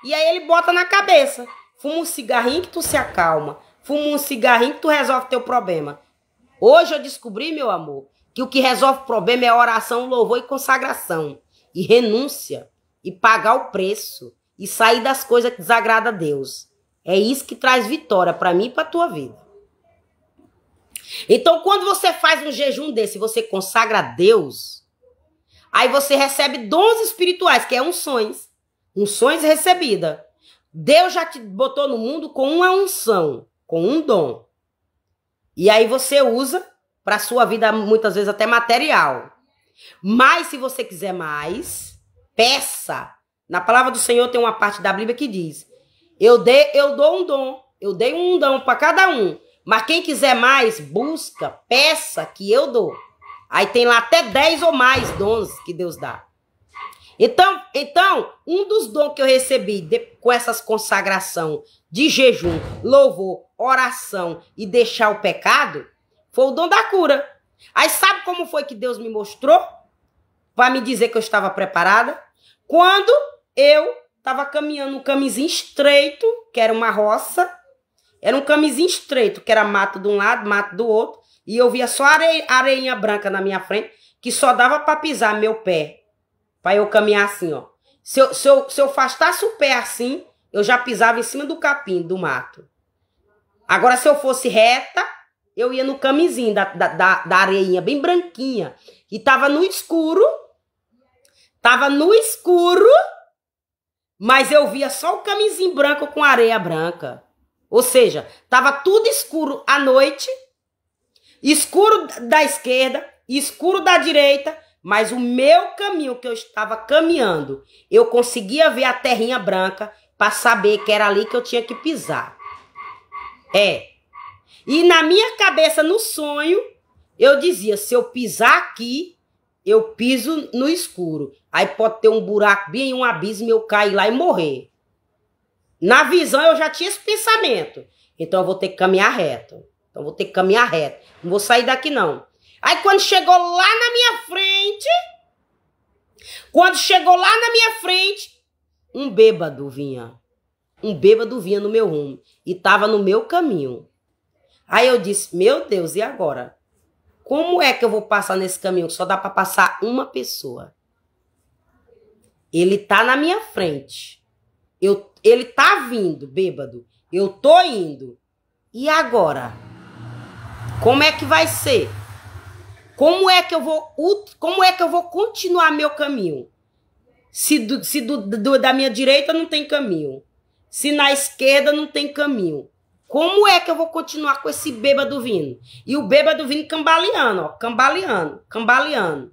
E aí ele bota na cabeça. Fuma um cigarrinho que tu se acalma. Fuma um cigarrinho que tu resolve teu problema. Hoje eu descobri, meu amor, que o que resolve o problema é oração, louvor e consagração. E renúncia. E pagar o preço. E sair das coisas que desagradam a Deus. É isso que traz vitória para mim e para tua vida. Então, quando você faz um jejum desse, você consagra a Deus, aí você recebe dons espirituais, que é unções. Unções recebidas. Deus já te botou no mundo com uma unção, com um dom. E aí você usa para a sua vida, muitas vezes até material. Mas se você quiser mais, peça. Na palavra do Senhor tem uma parte da Bíblia que diz, eu dou um dom, eu dei um dom para cada um. Mas quem quiser mais, busca, peça que eu dou. Aí tem lá até 10 ou mais dons que Deus dá. Então, um dos dons que eu recebi com essas consagração de jejum, louvor, oração e deixar o pecado, foi o dom da cura. Aí sabe como foi que Deus me mostrou? Para me dizer que eu estava preparada? Quando eu estava caminhando um caminhozinho estreito, que era uma roça, era um caminhozinho estreito, que era mato de um lado, mato do outro, e eu via só areinha branca na minha frente, que só dava para pisar meu pé, para eu caminhar assim, ó. Se eu afastasse o pé assim, eu já pisava em cima do capim, do mato. Agora, se eu fosse reta, eu ia no caminhozinho da areinha, bem branquinha, e tava no escuro, mas eu via só o caminhozinho branco com areia branca. Ou seja, tava tudo escuro à noite, escuro da esquerda, escuro da direita, mas o meu caminho que eu estava caminhando, eu conseguia ver a terrinha branca para saber que era ali que eu tinha que pisar. E na minha cabeça, no sonho, eu dizia, se eu pisar aqui, eu piso no escuro. Aí pode ter um buraco bem, um abismo, eu cair lá e morrer. Na visão eu já tinha esse pensamento. Então eu vou ter que caminhar reto. Não vou sair daqui não. Aí quando chegou lá na minha frente, um bêbado vinha. Um bêbado vinha no meu rumo. E tava no meu caminho. Aí eu disse, meu Deus, e agora? Como é que eu vou passar nesse caminho? Só dá para passar uma pessoa. Ele tá na minha frente. Ele tá vindo, bêbado. Eu tô indo. E agora? Como é que vai ser? Como é que eu vou continuar meu caminho? Se da minha direita não tem caminho. Se na esquerda não tem caminho. Como é que eu vou continuar com esse bêbado vindo? E o bêbado vindo cambaleando, ó. Cambaleando.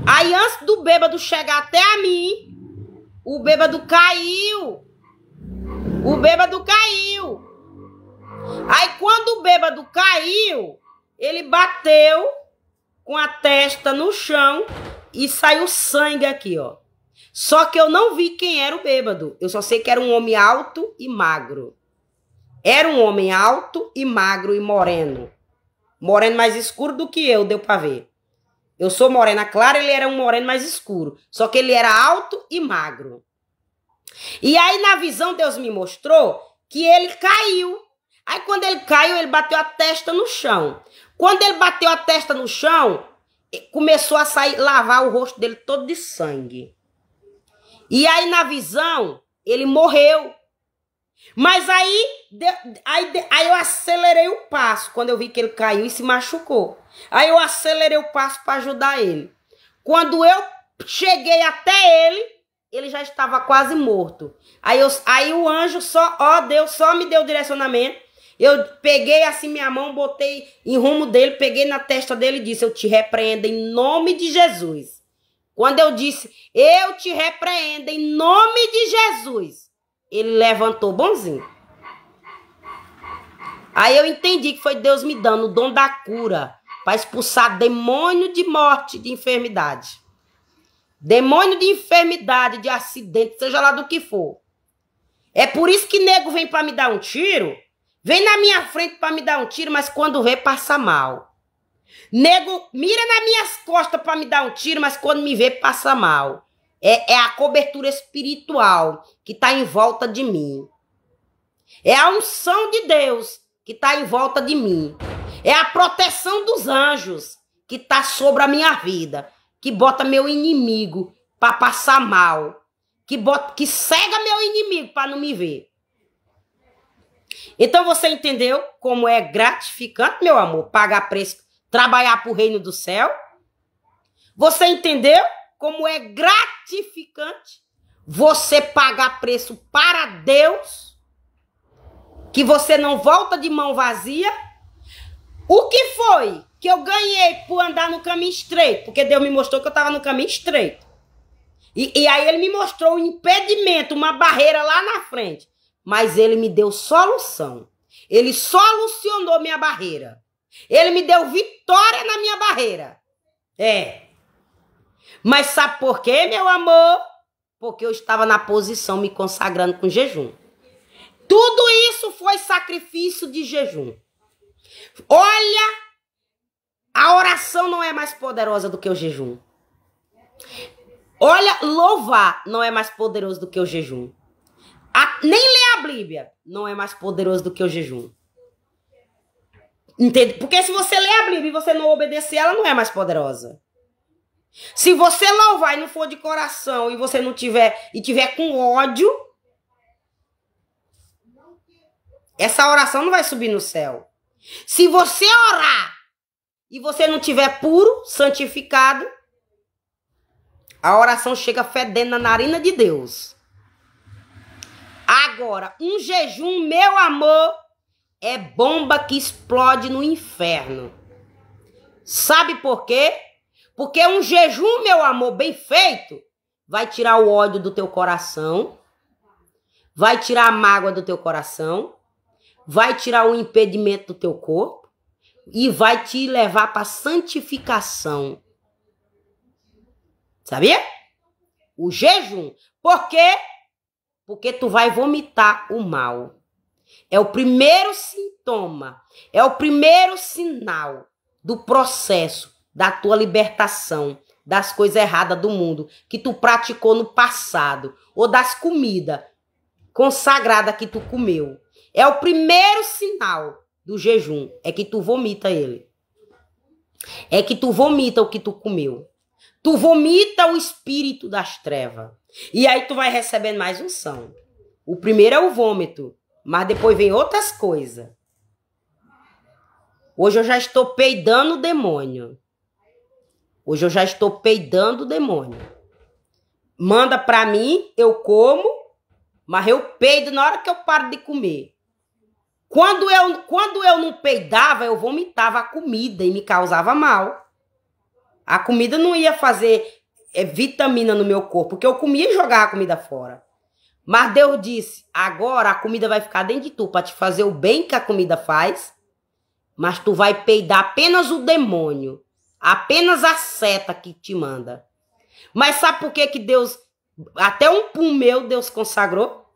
Aí antes do bêbado chegar até a mim, o bêbado caiu. Aí quando o bêbado caiu, ele bateu com a testa no chão e saiu sangue aqui, ó. Só que eu não vi quem era o bêbado. Eu só sei que era um homem alto e magro. Era um homem alto e magro e moreno. Moreno mais escuro do que eu, deu pra ver. Eu sou morena clara, ele era um moreno mais escuro. Só que ele era alto e magro. E aí na visão Deus me mostrou que ele caiu. Aí quando ele caiu, ele bateu a testa no chão. Quando ele bateu a testa no chão, começou a lavar o rosto dele todo de sangue. E aí na visão, ele morreu. Mas aí eu acelerei o passo, quando eu vi que ele caiu e se machucou. Aí eu acelerei o passo para ajudar ele. Quando eu cheguei até ele já estava quase morto. Aí o anjo Deus só me deu direcionamento. Eu peguei assim minha mão, botei em rumo dele, peguei na testa dele e disse, eu te repreendo em nome de Jesus. Quando eu disse, eu te repreendo em nome de Jesus, ele levantou bonzinho. Aí eu entendi que foi Deus me dando o dom da cura para expulsar demônio de morte, de enfermidade. Demônio de enfermidade, de acidente, seja lá do que for. É por isso que nego vem para me dar um tiro, vem na minha frente para me dar um tiro, mas quando vê, passa mal. Nego mira nas minhas costas para me dar um tiro, mas quando me vê, passa mal. É a cobertura espiritual que está em volta de mim. É a unção de Deus que está em volta de mim. É a proteção dos anjos que está sobre a minha vida, que bota meu inimigo para passar mal, que cega meu inimigo para não me ver. Então você entendeu como é gratificante, meu amor, pagar preço, trabalhar para o reino do céu? Você entendeu como é gratificante você pagar preço para Deus, que você não volta de mão vazia? O que foi que eu ganhei por andar no caminho estreito? Porque Deus me mostrou que eu estava no caminho estreito. E aí ele me mostrou um impedimento, uma barreira lá na frente. Mas ele me deu solução. Ele solucionou minha barreira. Ele me deu vitória na minha barreira. Mas sabe por quê, meu amor? Porque eu estava na posição me consagrando com jejum. Tudo isso foi sacrifício de jejum. Olha, a oração não é mais poderosa do que o jejum. Olha, louvar não é mais poderoso do que o jejum. Nem ler a Bíblia não é mais poderoso do que o jejum. Entende? Porque se você ler a Bíblia e você não obedecer, ela não é mais poderosa. Se você louvar e não for de coração e você não tiver com ódio, essa oração não vai subir no céu. Se você orar e você não tiver puro, santificado, a oração chega fedendo na narina de Deus. Agora, um jejum, meu amor, é bomba que explode no inferno. Sabe por quê? Porque um jejum, meu amor, bem feito, vai tirar o ódio do teu coração, vai tirar a mágoa do teu coração, vai tirar o impedimento do teu corpo e vai te levar para santificação. Sabia? O jejum. Por quê? Porque tu vai vomitar o mal. É o primeiro sintoma, é o primeiro sinal do processo da tua libertação das coisas erradas do mundo que tu praticou no passado ou das comidas consagradas que tu comeu. É o primeiro sinal do jejum, é que tu vomita ele. É que tu vomita o que tu comeu. Tu vomita o espírito das trevas. E aí tu vai recebendo mais unção. O primeiro é o vômito, mas depois vem outras coisas. Hoje eu já estou peidando o demônio. Hoje eu já estou peidando o demônio. Manda pra mim, eu como, mas eu peido na hora que eu paro de comer. Quando eu não peidava, eu vomitava a comida e me causava mal. A comida não ia fazer vitamina no meu corpo, porque eu comia e jogava a comida fora. Mas Deus disse, agora a comida vai ficar dentro de tu para te fazer o bem que a comida faz, mas tu vai peidar apenas o demônio, apenas a seta que te manda. Mas sabe por que Deus, até um pum meu, Deus consagrou?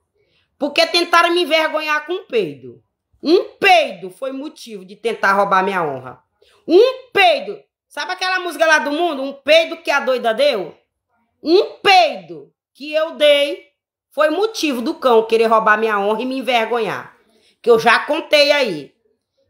Porque tentaram me envergonhar com um peido. Um peido foi motivo de tentar roubar minha honra. Um peido. Sabe aquela música lá do mundo? Um peido que a doida deu? Um peido que eu dei foi motivo do cão querer roubar minha honra e me envergonhar. Que eu já contei aí.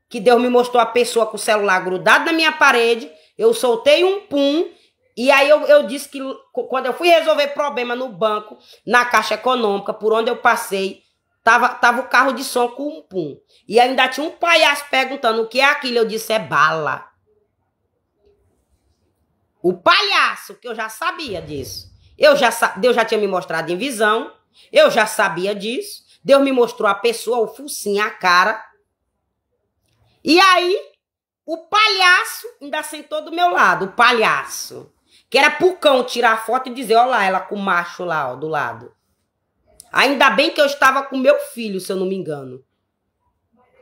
Que Deus me mostrou a pessoa com o celular grudado na minha parede. Eu soltei um pum. E aí eu disse que quando eu fui resolver problema no banco, na Caixa Econômica, por onde eu passei, tava o carro de som com um pum. E ainda tinha um palhaço perguntando o que é aquilo. Eu disse, é bala. O palhaço, que eu já sabia disso. Deus já tinha me mostrado em visão. Eu já sabia disso. Deus me mostrou a pessoa, o focinho, a cara. E aí, o palhaço ainda sentou do meu lado. O palhaço. Que era pro cão tirar a foto e dizer, olha lá, ela com o macho lá, ó, do lado. Ainda bem que eu estava com meu filho, se eu não me engano.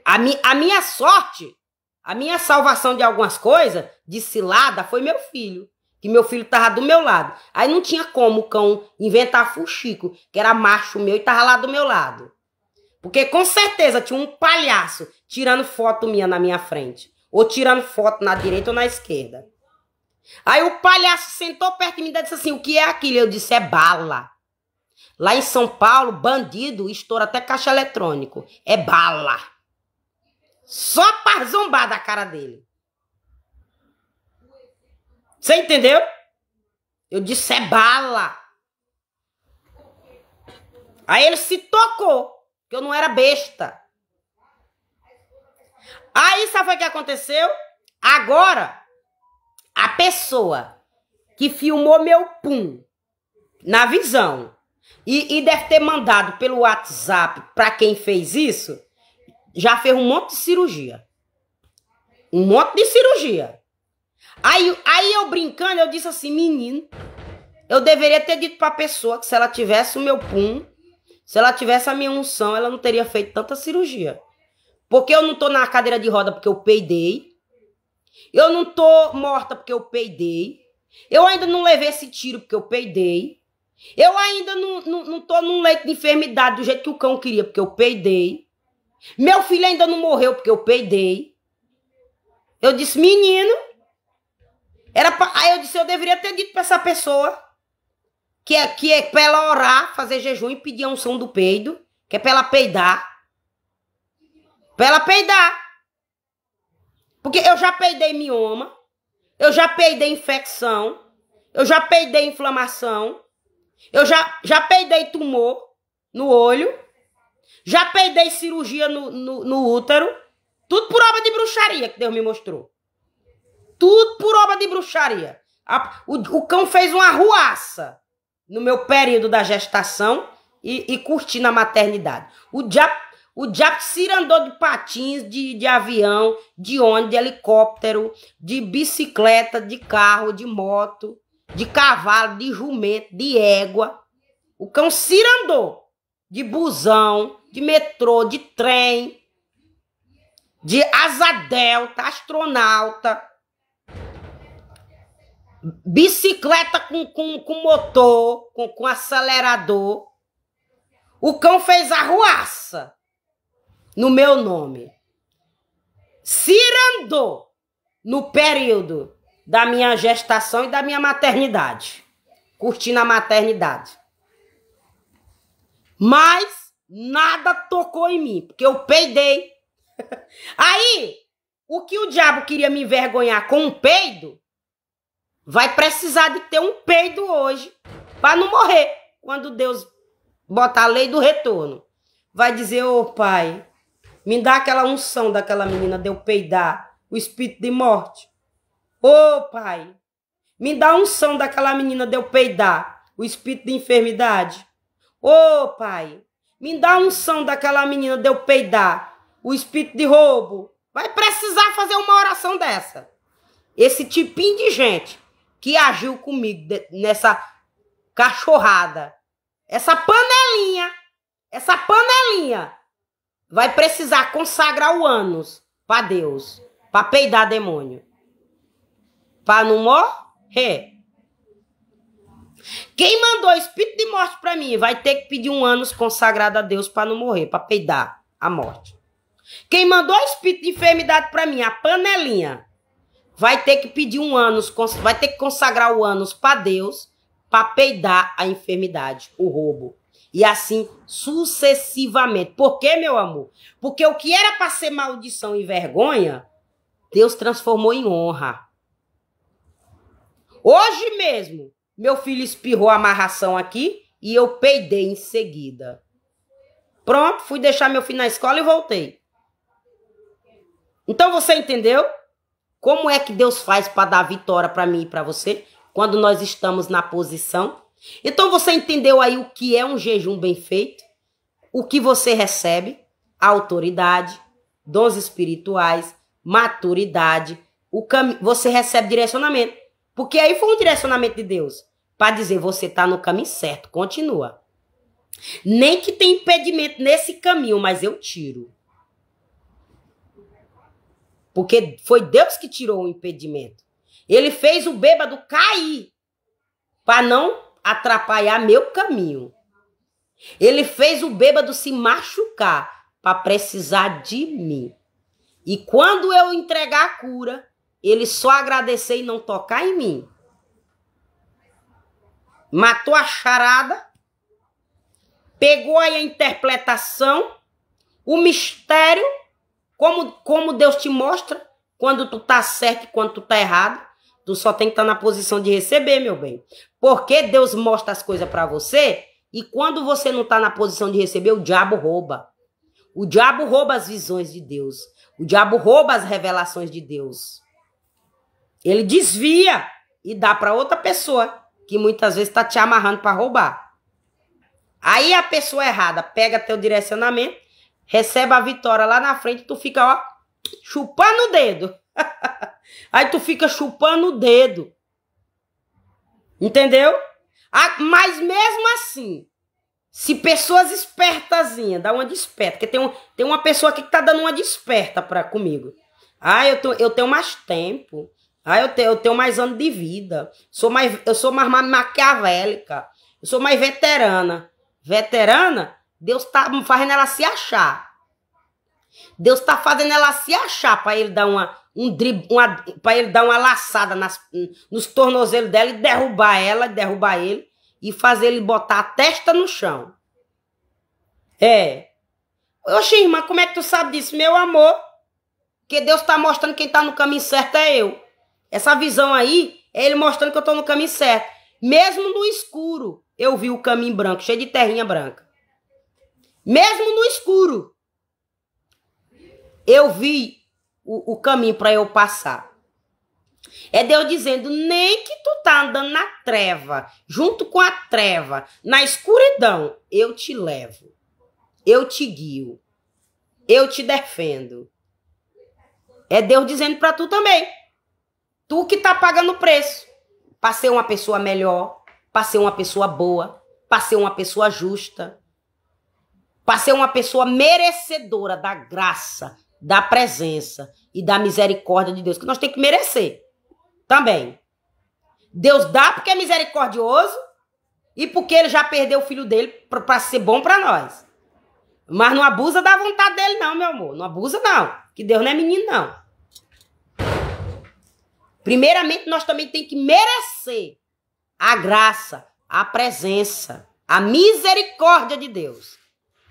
A minha sorte, a minha salvação de algumas coisas, de cilada, foi meu filho. Que meu filho tava do meu lado. Aí não tinha como o cão inventar fuxico, que era macho meu e tava lá do meu lado. Porque com certeza tinha um palhaço tirando foto minha na minha frente. Ou tirando foto na direita ou na esquerda. Aí o palhaço sentou perto de mim e disse assim, o que é aquilo? Eu disse, é bala. Lá em São Paulo, bandido estoura até caixa eletrônico. É bala. Só para zombar da cara dele. Você entendeu? Eu disse, é bala. Aí ele se tocou, que eu não era besta. Aí sabe o que aconteceu? Agora, a pessoa que filmou meu pum na visão e deve ter mandado pelo WhatsApp para quem fez isso, já fez um monte de cirurgia. Um monte de cirurgia. Aí eu brincando, eu disse assim, menino, eu deveria ter dito pra pessoa que se ela tivesse o meu pum, se ela tivesse a minha unção, ela não teria feito tanta cirurgia. Porque eu não tô na cadeira de roda porque eu peidei. Eu não tô morta porque eu peidei. Eu ainda não levei esse tiro porque eu peidei. Eu ainda não tô num leito de enfermidade do jeito que o cão queria porque eu peidei. Meu filho ainda não morreu porque eu peidei. Eu disse, menino, aí eu disse, eu deveria ter dito pra essa pessoa que é pra ela orar, fazer jejum e pedir a unção do peido, que é pra ela peidar. Pra ela peidar. Porque eu já peidei mioma, eu já peidei infecção, eu já peidei inflamação, eu já peidei tumor no olho, já peidei cirurgia no útero, tudo por obra de bruxaria que Deus me mostrou. Tudo por obra de bruxaria. O cão fez uma arruaça no meu período da gestação e curti na maternidade. O diabo cirandou de patins, de avião, de ônibus, de helicóptero, de bicicleta, de carro, de moto, de cavalo, de jumento, de égua. O cão cirandou de busão, de metrô, de trem, de asa delta, astronauta, bicicleta com motor, com acelerador. O cão fez arruaça no meu nome. Cirandou no período da minha gestação e da minha maternidade. Curtindo a maternidade. Mas nada tocou em mim, porque eu peidei. Aí, o que o diabo queria me envergonhar com um peido, vai precisar de ter um peido hoje para não morrer. Quando Deus botar a lei do retorno, vai dizer, ô pai, me dá aquela unção daquela menina de eu peidar o espírito de morte. Ô pai, me dá a unção daquela menina de eu peidar o espírito de enfermidade. Ô pai, me dá a unção daquela menina de eu peidar o espírito de roubo. Vai precisar fazer uma oração dessa. Esse tipinho de gente que agiu comigo nessa cachorrada, essa panelinha, vai precisar consagrar o ânus para Deus, para peidar demônio, para não morrer. Quem mandou espírito de morte para mim vai ter que pedir um ânus consagrado a Deus para não morrer, para peidar a morte. Quem mandou espírito de enfermidade para mim, a panelinha, vai ter que pedir um ânus, vai ter que consagrar o ânus para Deus, para peidar a enfermidade, o roubo. E assim sucessivamente. Por quê, meu amor? Porque o que era para ser maldição e vergonha, Deus transformou em honra. Hoje mesmo, meu filho espirrou a amarração aqui e eu peidei em seguida. Pronto, fui deixar meu filho na escola e voltei. Então você entendeu? Como é que Deus faz para dar vitória para mim e para você? Quando nós estamos na posição. Então você entendeu aí o que é um jejum bem feito? O que você recebe? Autoridade, dons espirituais, maturidade. Você recebe direcionamento. Porque aí foi um direcionamento de Deus. Para dizer, você está no caminho certo. Continua. Nem que tem impedimento nesse caminho, mas eu tiro. Porque foi Deus que tirou o impedimento. Ele fez o bêbado cair para não atrapalhar meu caminho. Ele fez o bêbado se machucar para precisar de mim. E quando eu entregar a cura, ele só agradecer e não tocar em mim. Matou a charada, pegou aí a interpretação, o mistério, como Deus te mostra, quando tu tá certo e quando tu tá errado, tu só tem que estar na posição de receber, meu bem. Porque Deus mostra as coisas para você e quando você não tá na posição de receber, o diabo rouba. O diabo rouba as visões de Deus. O diabo rouba as revelações de Deus. Ele desvia e dá para outra pessoa que muitas vezes tá te amarrando para roubar. Aí a pessoa errada pega teu direcionamento, recebe a vitória lá na frente, tu fica, ó, chupando o dedo. Aí tu fica chupando o dedo. Entendeu? Mas mesmo assim, se pessoas espertazinhas, dá uma desperta, porque tem uma pessoa aqui que tá dando uma desperta comigo. Eu tenho mais tempo. Ah, eu tenho mais anos de vida. Eu sou mais maquiavélica. Eu sou mais veterana. Veterana, Deus tá fazendo ela se achar. Deus tá fazendo ela se achar para ele dar para ele dar uma laçada nos tornozelos dela e derrubar ele e fazer ele botar a testa no chão. É. Oxe, irmã, como é que tu sabe disso, meu amor? Porque Deus tá mostrando quem tá no caminho certo é eu. Essa visão aí é ele mostrando que eu tô no caminho certo. Mesmo no escuro, eu vi o caminho branco, cheio de terrinha branca. Mesmo no escuro, eu vi o caminho para eu passar. É Deus dizendo, nem que tu tá andando na treva, junto com a treva, na escuridão, eu te levo, eu te guio, eu te defendo. É Deus dizendo para tu também. Tu que tá pagando o preço. Para ser uma pessoa melhor, para ser uma pessoa boa, para ser uma pessoa justa, para ser uma pessoa merecedora da graça, da presença e da misericórdia de Deus, que nós temos que merecer também. Deus dá porque é misericordioso e porque ele já perdeu o filho dele para ser bom para nós. Mas não abusa da vontade dele não, meu amor. Não abusa não, que Deus não é menino não. Primeiramente, nós também temos que merecer a graça, a presença, a misericórdia de Deus.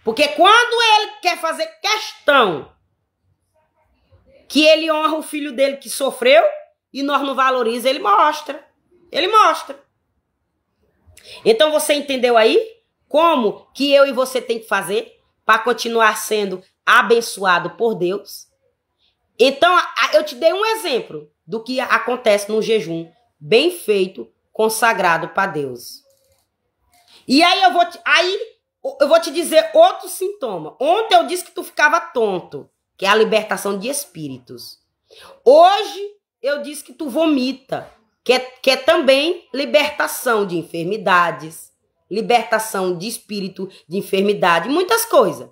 Porque quando ele quer fazer questão que ele honra o filho dele que sofreu e nós não valorizamos, ele mostra. Ele mostra. Então você entendeu aí como que eu e você tem que fazer para continuar sendo abençoado por Deus? Então eu te dei um exemplo do que acontece num jejum bem feito, consagrado para Deus. E aí eu vou te dizer outro sintoma. Ontem eu disse que tu ficava tonto, que é a libertação de espíritos. Hoje eu disse que tu vomita, que é também libertação de enfermidades, libertação de espírito, de enfermidade, muitas coisas.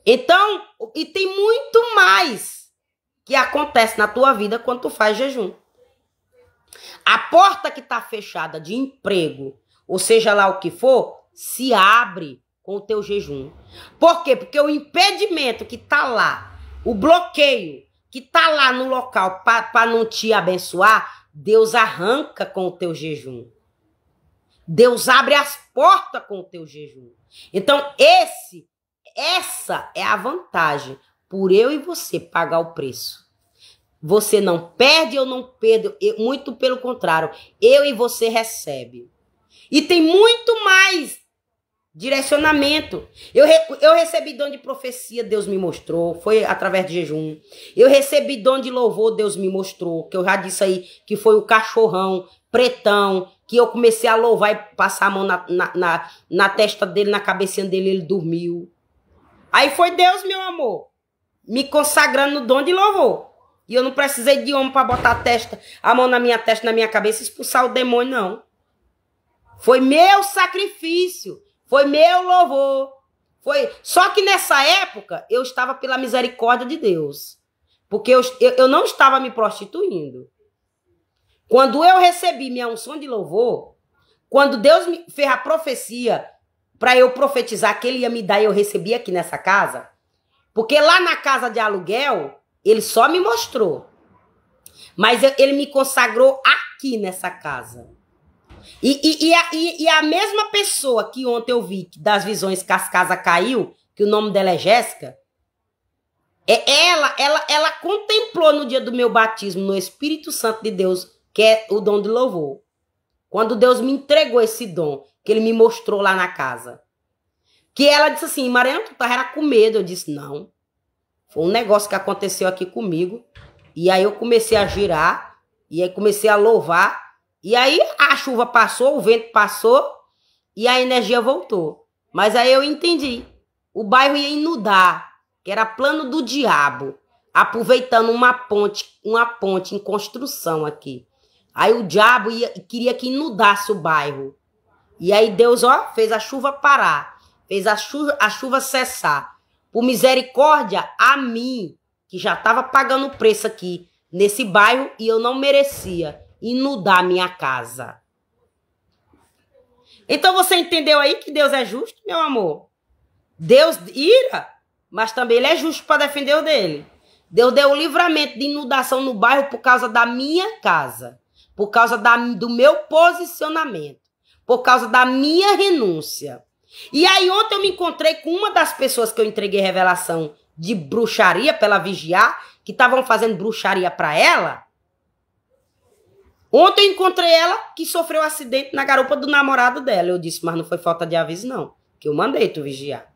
Então, e tem muito mais que acontece na tua vida quando tu faz jejum. A porta que está fechada de emprego, ou seja lá o que for, se abre com o teu jejum. Por quê? Porque o impedimento que está lá, o bloqueio que está lá no local para não te abençoar, Deus arranca com o teu jejum. Deus abre as portas com o teu jejum. Então, essa é a vantagem por eu e você pagar o preço. Você não perde, eu não perdo, muito pelo contrário, eu e você recebe. E tem muito mais direcionamento. Eu recebi dom de profecia, Deus me mostrou, foi através de jejum. Eu recebi dom de louvor, Deus me mostrou, que eu já disse aí, que foi o cachorrão, pretão, que eu comecei a louvar e passar a mão na testa dele, na cabecinha dele, ele dormiu. Aí foi Deus, meu amor, me consagrando no dom de louvor. E eu não precisei de homem para botar a mão na minha testa, na minha cabeça e expulsar o demônio, não. Foi meu sacrifício, foi meu louvor. Só que nessa época eu estava pela misericórdia de Deus. Porque eu não estava me prostituindo. Quando eu recebi minha unção de louvor, quando Deus me fez a profecia para eu profetizar que ele ia me dar e eu recebi aqui nessa casa, porque lá na casa de aluguel, ele só me mostrou. Mas ele me consagrou aqui nessa casa. E a mesma pessoa que ontem eu vi das visões que as casas caiu, que o nome dela é Jéssica, ela contemplou no dia do meu batismo no Espírito Santo de Deus, que é o dom de louvor. Quando Deus me entregou esse dom, que ele me mostrou lá na casa. Que ela disse assim, Mariana, tu era com medo. Eu disse, não. Foi um negócio que aconteceu aqui comigo. E aí eu comecei a girar. E aí comecei a louvar. E aí a chuva passou, o vento passou. E a energia voltou. Mas aí eu entendi. O bairro ia inundar. Que era plano do diabo. Aproveitando uma ponte em construção aqui. Aí o diabo queria que inundasse o bairro. E aí Deus, fez a chuva parar. Fez a chuva cessar. Por misericórdia a mim, que já estava pagando o preço aqui nesse bairro e eu não merecia inundar minha casa. Então você entendeu aí que Deus é justo, meu amor? Deus ira, mas também ele é justo para defender o dele. Deus deu o livramento de inundação no bairro por causa da minha casa, por causa do meu posicionamento, por causa da minha renúncia. E aí ontem eu me encontrei com uma das pessoas que eu entreguei revelação de bruxaria para ela vigiar, que estavam fazendo bruxaria para ela. Ontem eu encontrei ela que sofreu um acidente na garupa do namorado dela. Eu disse, mas não foi falta de aviso não, que eu mandei tu vigiar.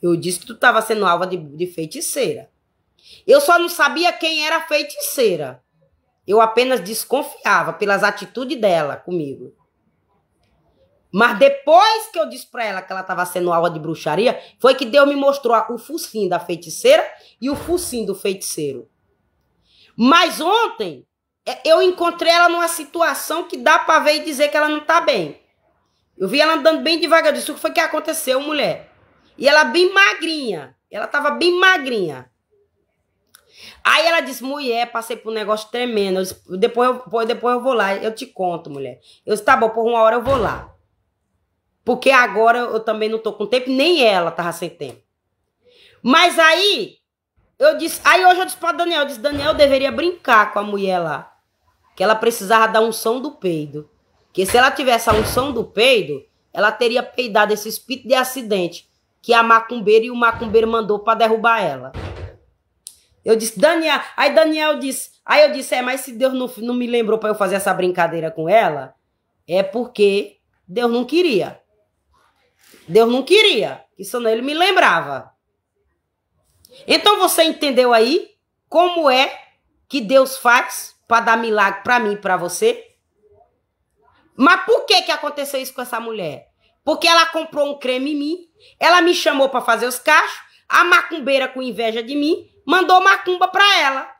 Eu disse que tu estava sendo alvo de feiticeira. Eu só não sabia quem era a feiticeira. Eu apenas desconfiava pelas atitudes dela comigo. Mas depois que eu disse pra ela que ela estava sendo alvo de bruxaria, foi que Deus me mostrou o focinho da feiticeira e o focinho do feiticeiro. Mas ontem, eu encontrei ela numa situação que dá pra ver e dizer que ela não tá bem. Eu vi ela andando bem devagar. Isso foi o que aconteceu, mulher. E ela bem magrinha. Ela tava bem magrinha. Aí ela disse, mulher, passei por um negócio tremendo. Eu disse, depois eu vou lá, eu te conto, mulher. Eu disse, tá bom, por uma hora eu vou lá. Porque agora eu também não tô com tempo, nem ela tava sem tempo. Mas aí, hoje eu disse pra Daniel, Daniel deveria brincar com a mulher lá. Que ela precisava da unção do peido. Que se ela tivesse a unção do peido, ela teria peidado esse espírito de acidente que a macumbeira e o macumbeiro mandou pra derrubar ela. Eu disse, Daniel... Aí Daniel disse... Aí eu disse, mas se Deus não me lembrou pra eu fazer essa brincadeira com ela, é porque Deus não queria. Deus não queria. Isso não, ele me lembrava. Então você entendeu aí como é que Deus faz para dar milagre para mim e para você? Mas por que aconteceu isso com essa mulher? Porque ela comprou um creme em mim, ela me chamou para fazer os cachos, a macumbeira com inveja de mim mandou macumba para ela.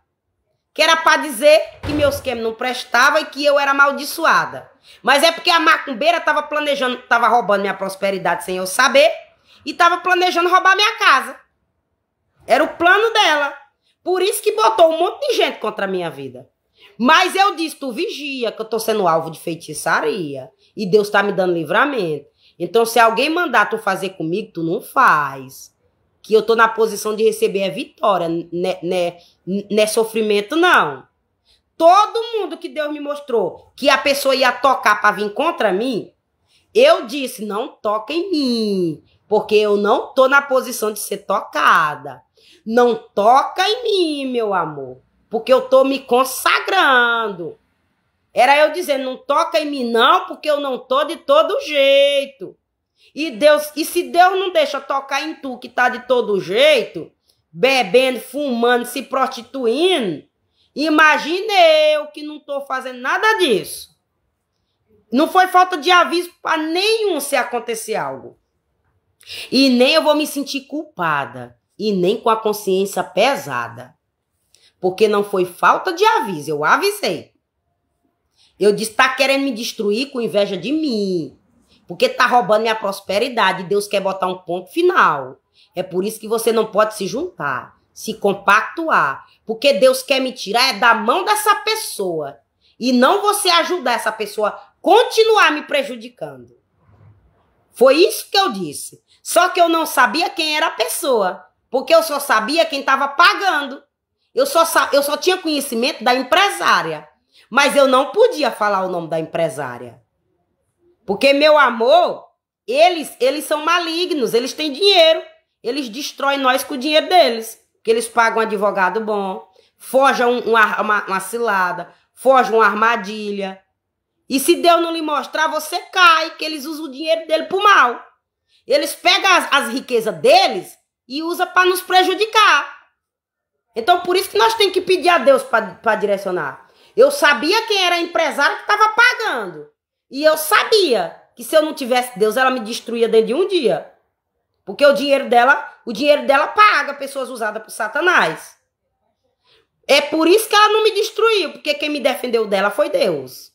Que era para dizer que meu esquema não prestava e que eu era amaldiçoada. Mas é porque a macumbeira estava planejando, estava roubando minha prosperidade sem eu saber e estava planejando roubar minha casa. Era o plano dela. Por isso que botou um monte de gente contra a minha vida. Mas eu disse, tu vigia que eu tô sendo alvo de feitiçaria. E Deus tá me dando livramento. Então se alguém mandar tu fazer comigo, tu não faz. Que eu tô na posição de receber a vitória. Não é sofrimento, não. Todo mundo que Deus me mostrou que a pessoa ia tocar para vir contra mim, eu disse, não toca em mim. Porque eu não tô na posição de ser tocada. Não toca em mim, meu amor. Porque eu tô me consagrando. Era eu dizendo, não toca em mim não, porque eu não tô de todo jeito. E se Deus não deixa tocar em tu que tá de todo jeito, bebendo, fumando, se prostituindo, imagine eu que não tô fazendo nada disso. Não foi falta de aviso para nenhum se acontecer algo. E nem eu vou me sentir culpada. E nem com a consciência pesada. Porque não foi falta de aviso, eu avisei. Eu disse, tá querendo me destruir com inveja de mim. Porque tá roubando minha prosperidade. Deus quer botar um ponto final. É por isso que você não pode se juntar, se compactuar. Porque Deus quer me tirar da mão dessa pessoa. E não você ajudar essa pessoa a continuar me prejudicando. Foi isso que eu disse. Só que eu não sabia quem era a pessoa. Porque eu só sabia quem estava pagando. Eu só tinha conhecimento da empresária. Mas eu não podia falar o nome da empresária. Porque, meu amor, eles são malignos. Eles têm dinheiro. Eles destroem nós com o dinheiro deles. Porque eles pagam um advogado bom. Forjam uma cilada. Forjam uma armadilha. E se Deus não lhe mostrar, você cai. Que eles usam o dinheiro dele pro mal. Eles pegam as riquezas deles e usam para nos prejudicar. Então, por isso que nós temos que pedir a Deus para direcionar. Eu sabia quem era a empresária que estava pagando. E eu sabia que se eu não tivesse Deus, ela me destruía dentro de um dia. Porque o dinheiro dela paga pessoas usadas por Satanás. É por isso que ela não me destruiu, porque quem me defendeu dela foi Deus.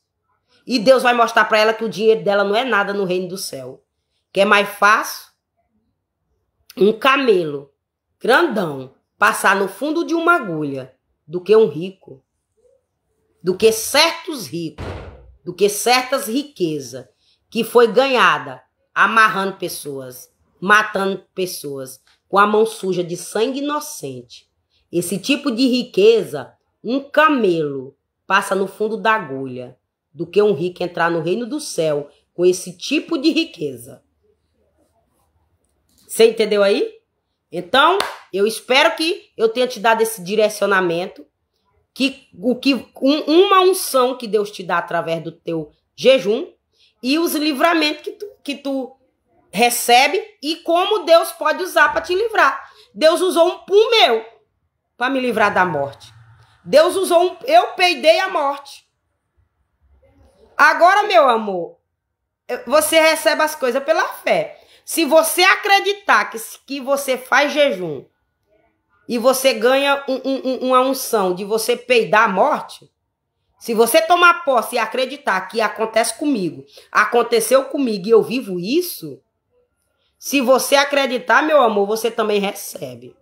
E Deus vai mostrar para ela que o dinheiro dela não é nada no reino do céu. Que é mais fácil um camelo grandão passar no fundo de uma agulha do que um rico. do que certos ricos, do que certas riquezas que foi ganhada amarrando pessoas, matando pessoas com a mão suja de sangue inocente. Esse tipo de riqueza, um camelo passa no fundo da agulha do que um rico entrar no reino do céu com esse tipo de riqueza. Você entendeu aí? Então, eu espero que eu tenha te dado esse direcionamento, uma unção que Deus te dá através do teu jejum e os livramentos que tu recebe e como Deus pode usar para te livrar. Deus usou um pum meu para me livrar da morte. Deus usou eu peidei a morte. Agora, meu amor, você recebe as coisas pela fé. Se você acreditar que você faz jejum e você ganha uma unção de você peidar a morte, se você tomar posse e acreditar que acontece comigo, aconteceu comigo e eu vivo isso, se você acreditar, meu amor, você também recebe.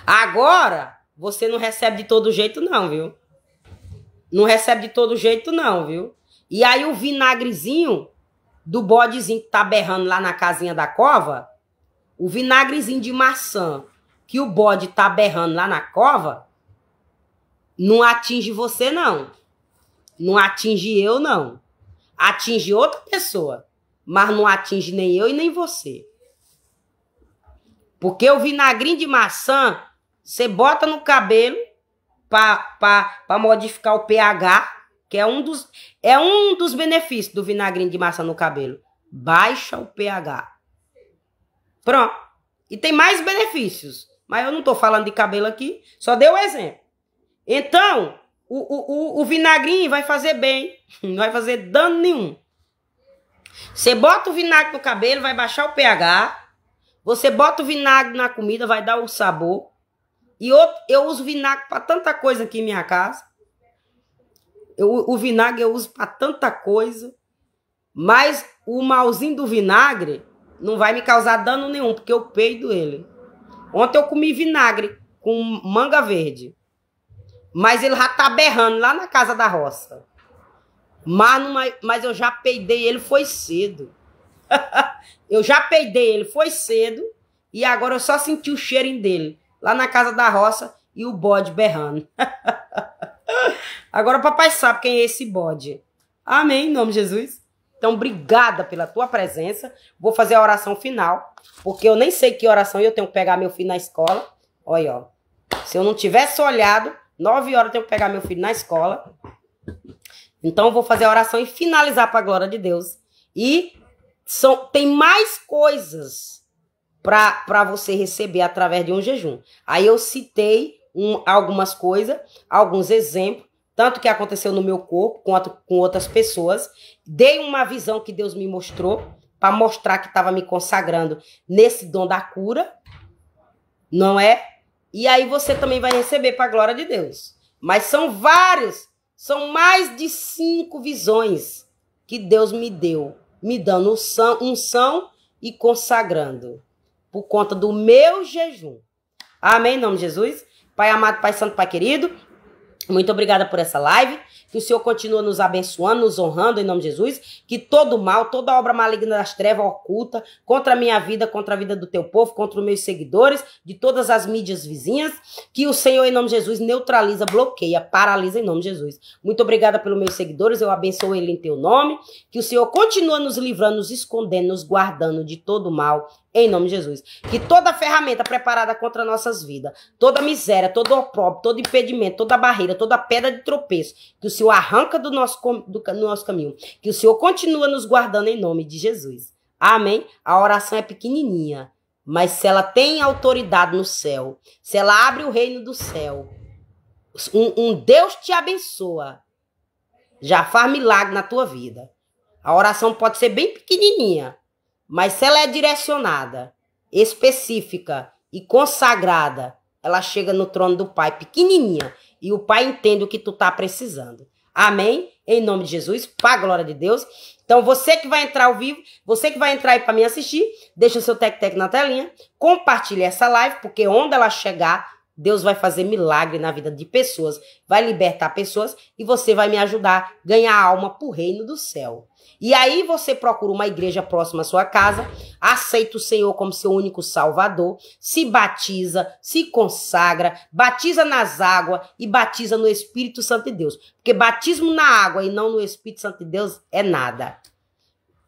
Agora, você não recebe de todo jeito não, viu? Não recebe de todo jeito não, viu? E aí o vinagrezinho do bodezinho que tá berrando lá na casinha da cova, o vinagrezinho de maçã que o bode tá berrando lá na cova, não atinge você não. Não atinge eu não. Atinge outra pessoa, mas não atinge nem eu e nem você. Porque o vinagrinho de maçã, você bota no cabelo para modificar o pH, que é um dos benefícios do vinagrinho de maçã no cabelo. Baixa o pH. Pronto. E tem mais benefícios. Mas eu não tô falando de cabelo aqui, só dei o exemplo. Então, o vinagrinho vai fazer bem, não vai fazer dano nenhum. Você bota o vinagre no cabelo, vai baixar o pH. Você bota o vinagre na comida, vai dar o sabor. E eu uso vinagre para tanta coisa aqui em minha casa. O vinagre eu uso para tanta coisa. Mas o malzinho do vinagre não vai me causar dano nenhum, porque eu peido ele. Ontem eu comi vinagre com manga verde. Mas ele já tá berrando lá na casa da roça. Mas eu já peidei ele, foi cedo. Eu já peidei ele, foi cedo. E agora eu só senti o cheirinho dele. Lá na casa da roça e o bode berrando. Agora o papai sabe quem é esse bode. Amém, em nome de Jesus. Então, obrigada pela tua presença. Vou fazer a oração final. Porque eu nem sei que oração eu tenho que pegar meu filho na escola. Olha, ó. Se eu não tivesse olhado, 9 horas eu tenho que pegar meu filho na escola. Então, eu vou fazer a oração e finalizar para a glória de Deus. E tem mais coisas para você receber através de um jejum. Aí eu citei algumas coisas, alguns exemplos, tanto que aconteceu no meu corpo, quanto com outras pessoas. Dei uma visão que Deus me mostrou, para mostrar que estava me consagrando nesse dom da cura, não é? E aí você também vai receber para a glória de Deus. Mas são vários, são mais de 5 visões que Deus me deu, me dando unção e consagrando, por conta do meu jejum. Amém, em nome de Jesus. Pai amado, Pai santo, Pai querido, muito obrigada por essa live. Que o Senhor continue nos abençoando, nos honrando em nome de Jesus. Que todo mal, toda obra maligna das trevas oculta contra a minha vida, contra a vida do teu povo, contra os meus seguidores, de todas as mídias vizinhas, que o Senhor em nome de Jesus neutraliza, bloqueia, paralisa em nome de Jesus. Muito obrigada pelos meus seguidores, eu abençoo ele em teu nome. Que o Senhor continue nos livrando, nos escondendo, nos guardando de todo mal. Em nome de Jesus. Que toda ferramenta preparada contra nossas vidas, toda miséria, todo opróbrio, todo impedimento, toda barreira, toda pedra de tropeço, que o Senhor arranca do nosso caminho. Que o Senhor continua nos guardando em nome de Jesus. Amém? A oração é pequenininha, mas se ela tem autoridade no céu, se ela abre o reino do céu, um Deus te abençoa, já faz milagre na tua vida. A oração pode ser bem pequenininha, mas se ela é direcionada, específica e consagrada, ela chega no trono do Pai pequenininha e o Pai entende o que tu tá precisando. Amém? Em nome de Jesus, para a glória de Deus. Então você que vai entrar ao vivo, você que vai entrar aí para me assistir, deixa o seu tec-tec na telinha, compartilha essa live, porque onde ela chegar, Deus vai fazer milagre na vida de pessoas, vai libertar pessoas e você vai me ajudar a ganhar alma para o reino do céu. E aí você procura uma igreja próxima à sua casa, aceita o Senhor como seu único salvador, se batiza, se consagra, batiza nas águas e batiza no Espírito Santo de Deus. Porque batismo na água e não no Espírito Santo de Deus é nada.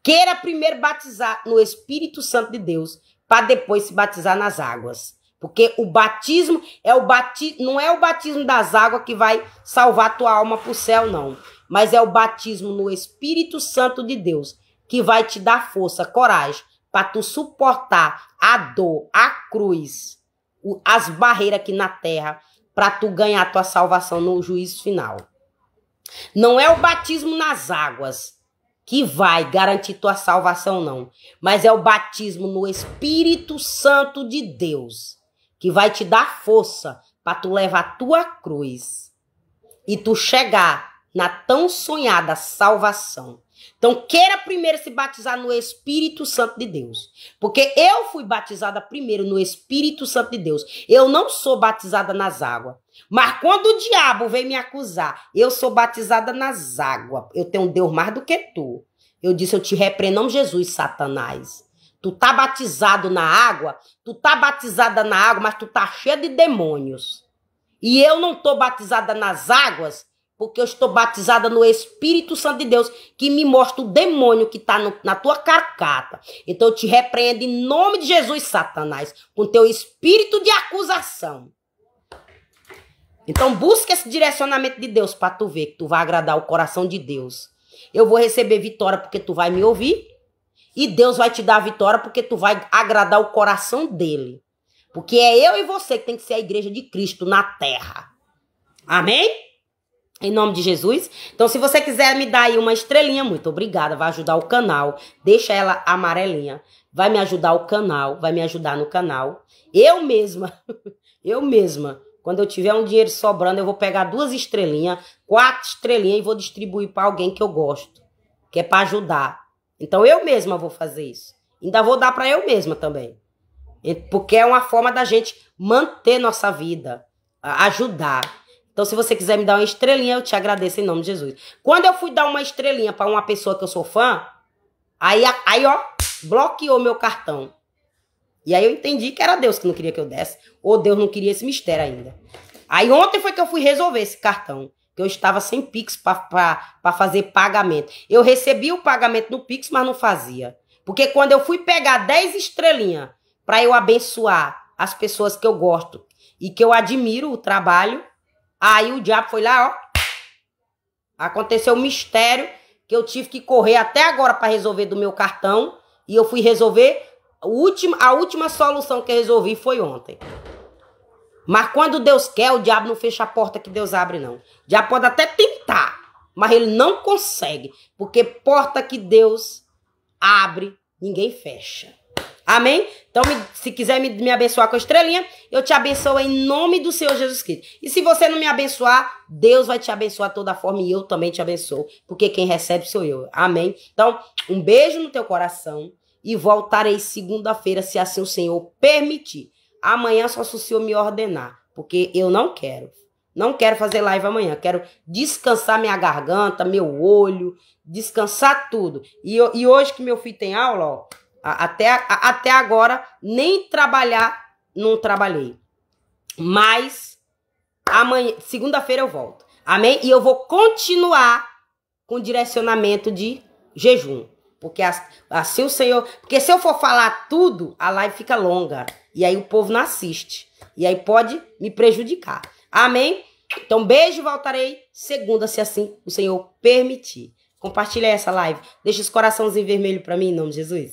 Queira primeiro batizar no Espírito Santo de Deus para depois se batizar nas águas. Porque o batismo não é o batismo das águas que vai salvar tua alma para o céu, não. Mas é o batismo no Espírito Santo de Deus que vai te dar força, coragem, para tu suportar a dor, a cruz, as barreiras aqui na terra, para tu ganhar tua salvação no juízo final. Não é o batismo nas águas que vai garantir tua salvação, não. Mas é o batismo no Espírito Santo de Deus que vai te dar força para tu levar a tua cruz e tu chegar na tão sonhada salvação. Então, queira primeiro se batizar no Espírito Santo de Deus. Porque eu fui batizada primeiro no Espírito Santo de Deus. Eu não sou batizada nas águas. Mas quando o diabo vem me acusar, eu sou batizada nas águas. Eu tenho um Deus mais do que tu. Eu disse, eu te repreendo em nome de Jesus, Satanás. Tu tá batizado na água, tu tá batizada na água, mas tu tá cheia de demônios. E eu não tô batizada nas águas, porque eu estou batizada no Espírito Santo de Deus, que me mostra o demônio que tá na tua carcata. Então eu te repreendo em nome de Jesus, Satanás, com teu espírito de acusação. Então busca esse direcionamento de Deus para tu ver que tu vai agradar o coração de Deus. Eu vou receber vitória porque tu vai me ouvir. E Deus vai te dar a vitória porque tu vai agradar o coração dele. Porque é eu e você que tem que ser a igreja de Cristo na terra. Amém? Em nome de Jesus. Então, se você quiser me dar aí uma estrelinha, muito obrigada. Vai ajudar o canal. Deixa ela amarelinha. Vai me ajudar o canal. Vai me ajudar no canal. Eu mesma, quando eu tiver um dinheiro sobrando, eu vou pegar 2 estrelinhas, 4 estrelinhas e vou distribuir para alguém que eu gosto. Que é para ajudar. Então, eu mesma vou fazer isso. Ainda vou dar para eu mesma também. Porque é uma forma da gente manter nossa vida. Ajudar. Então, se você quiser me dar uma estrelinha, eu te agradeço em nome de Jesus. Quando eu fui dar uma estrelinha para uma pessoa que eu sou fã, aí ó, bloqueou meu cartão. E aí eu entendi que era Deus que não queria que eu desse. Ou Deus não queria esse mistério ainda. Aí ontem foi que eu fui resolver esse cartão. Que eu estava sem Pix para fazer pagamento. Eu recebia o pagamento no Pix, mas não fazia. Porque quando eu fui pegar 10 estrelinhas para eu abençoar as pessoas que eu gosto e que eu admiro o trabalho, aí o diabo foi lá, ó. Aconteceu um mistério que eu tive que correr até agora para resolver do meu cartão. E eu fui resolver, a última solução que eu resolvi foi ontem. Mas quando Deus quer, o diabo não fecha a porta que Deus abre, não. O diabo pode até tentar, mas ele não consegue. Porque porta que Deus abre, ninguém fecha. Amém? Então, se quiser me abençoar com a estrelinha, eu te abençoo em nome do Senhor Jesus Cristo. E se você não me abençoar, Deus vai te abençoar de toda forma e eu também te abençoo. Porque quem recebe sou eu. Amém? Então, um beijo no teu coração e voltarei segunda-feira, se assim o Senhor permitir. Amanhã só se o Senhor me ordenar, porque eu não quero. Não quero fazer live amanhã. Quero descansar minha garganta, meu olho, descansar tudo. E hoje que meu filho tem aula, ó, até agora, nem trabalhar, não trabalhei. Mas amanhã, segunda-feira eu volto. Amém? E eu vou continuar com direcionamento de jejum. Porque assim o Senhor... Porque se eu for falar tudo, a live fica longa. E aí o povo não assiste. E aí pode me prejudicar. Amém? Então, beijo e voltarei segunda, se assim o Senhor permitir. Compartilha essa live. Deixa os coraçãozinhos vermelhos para mim, em nome de Jesus.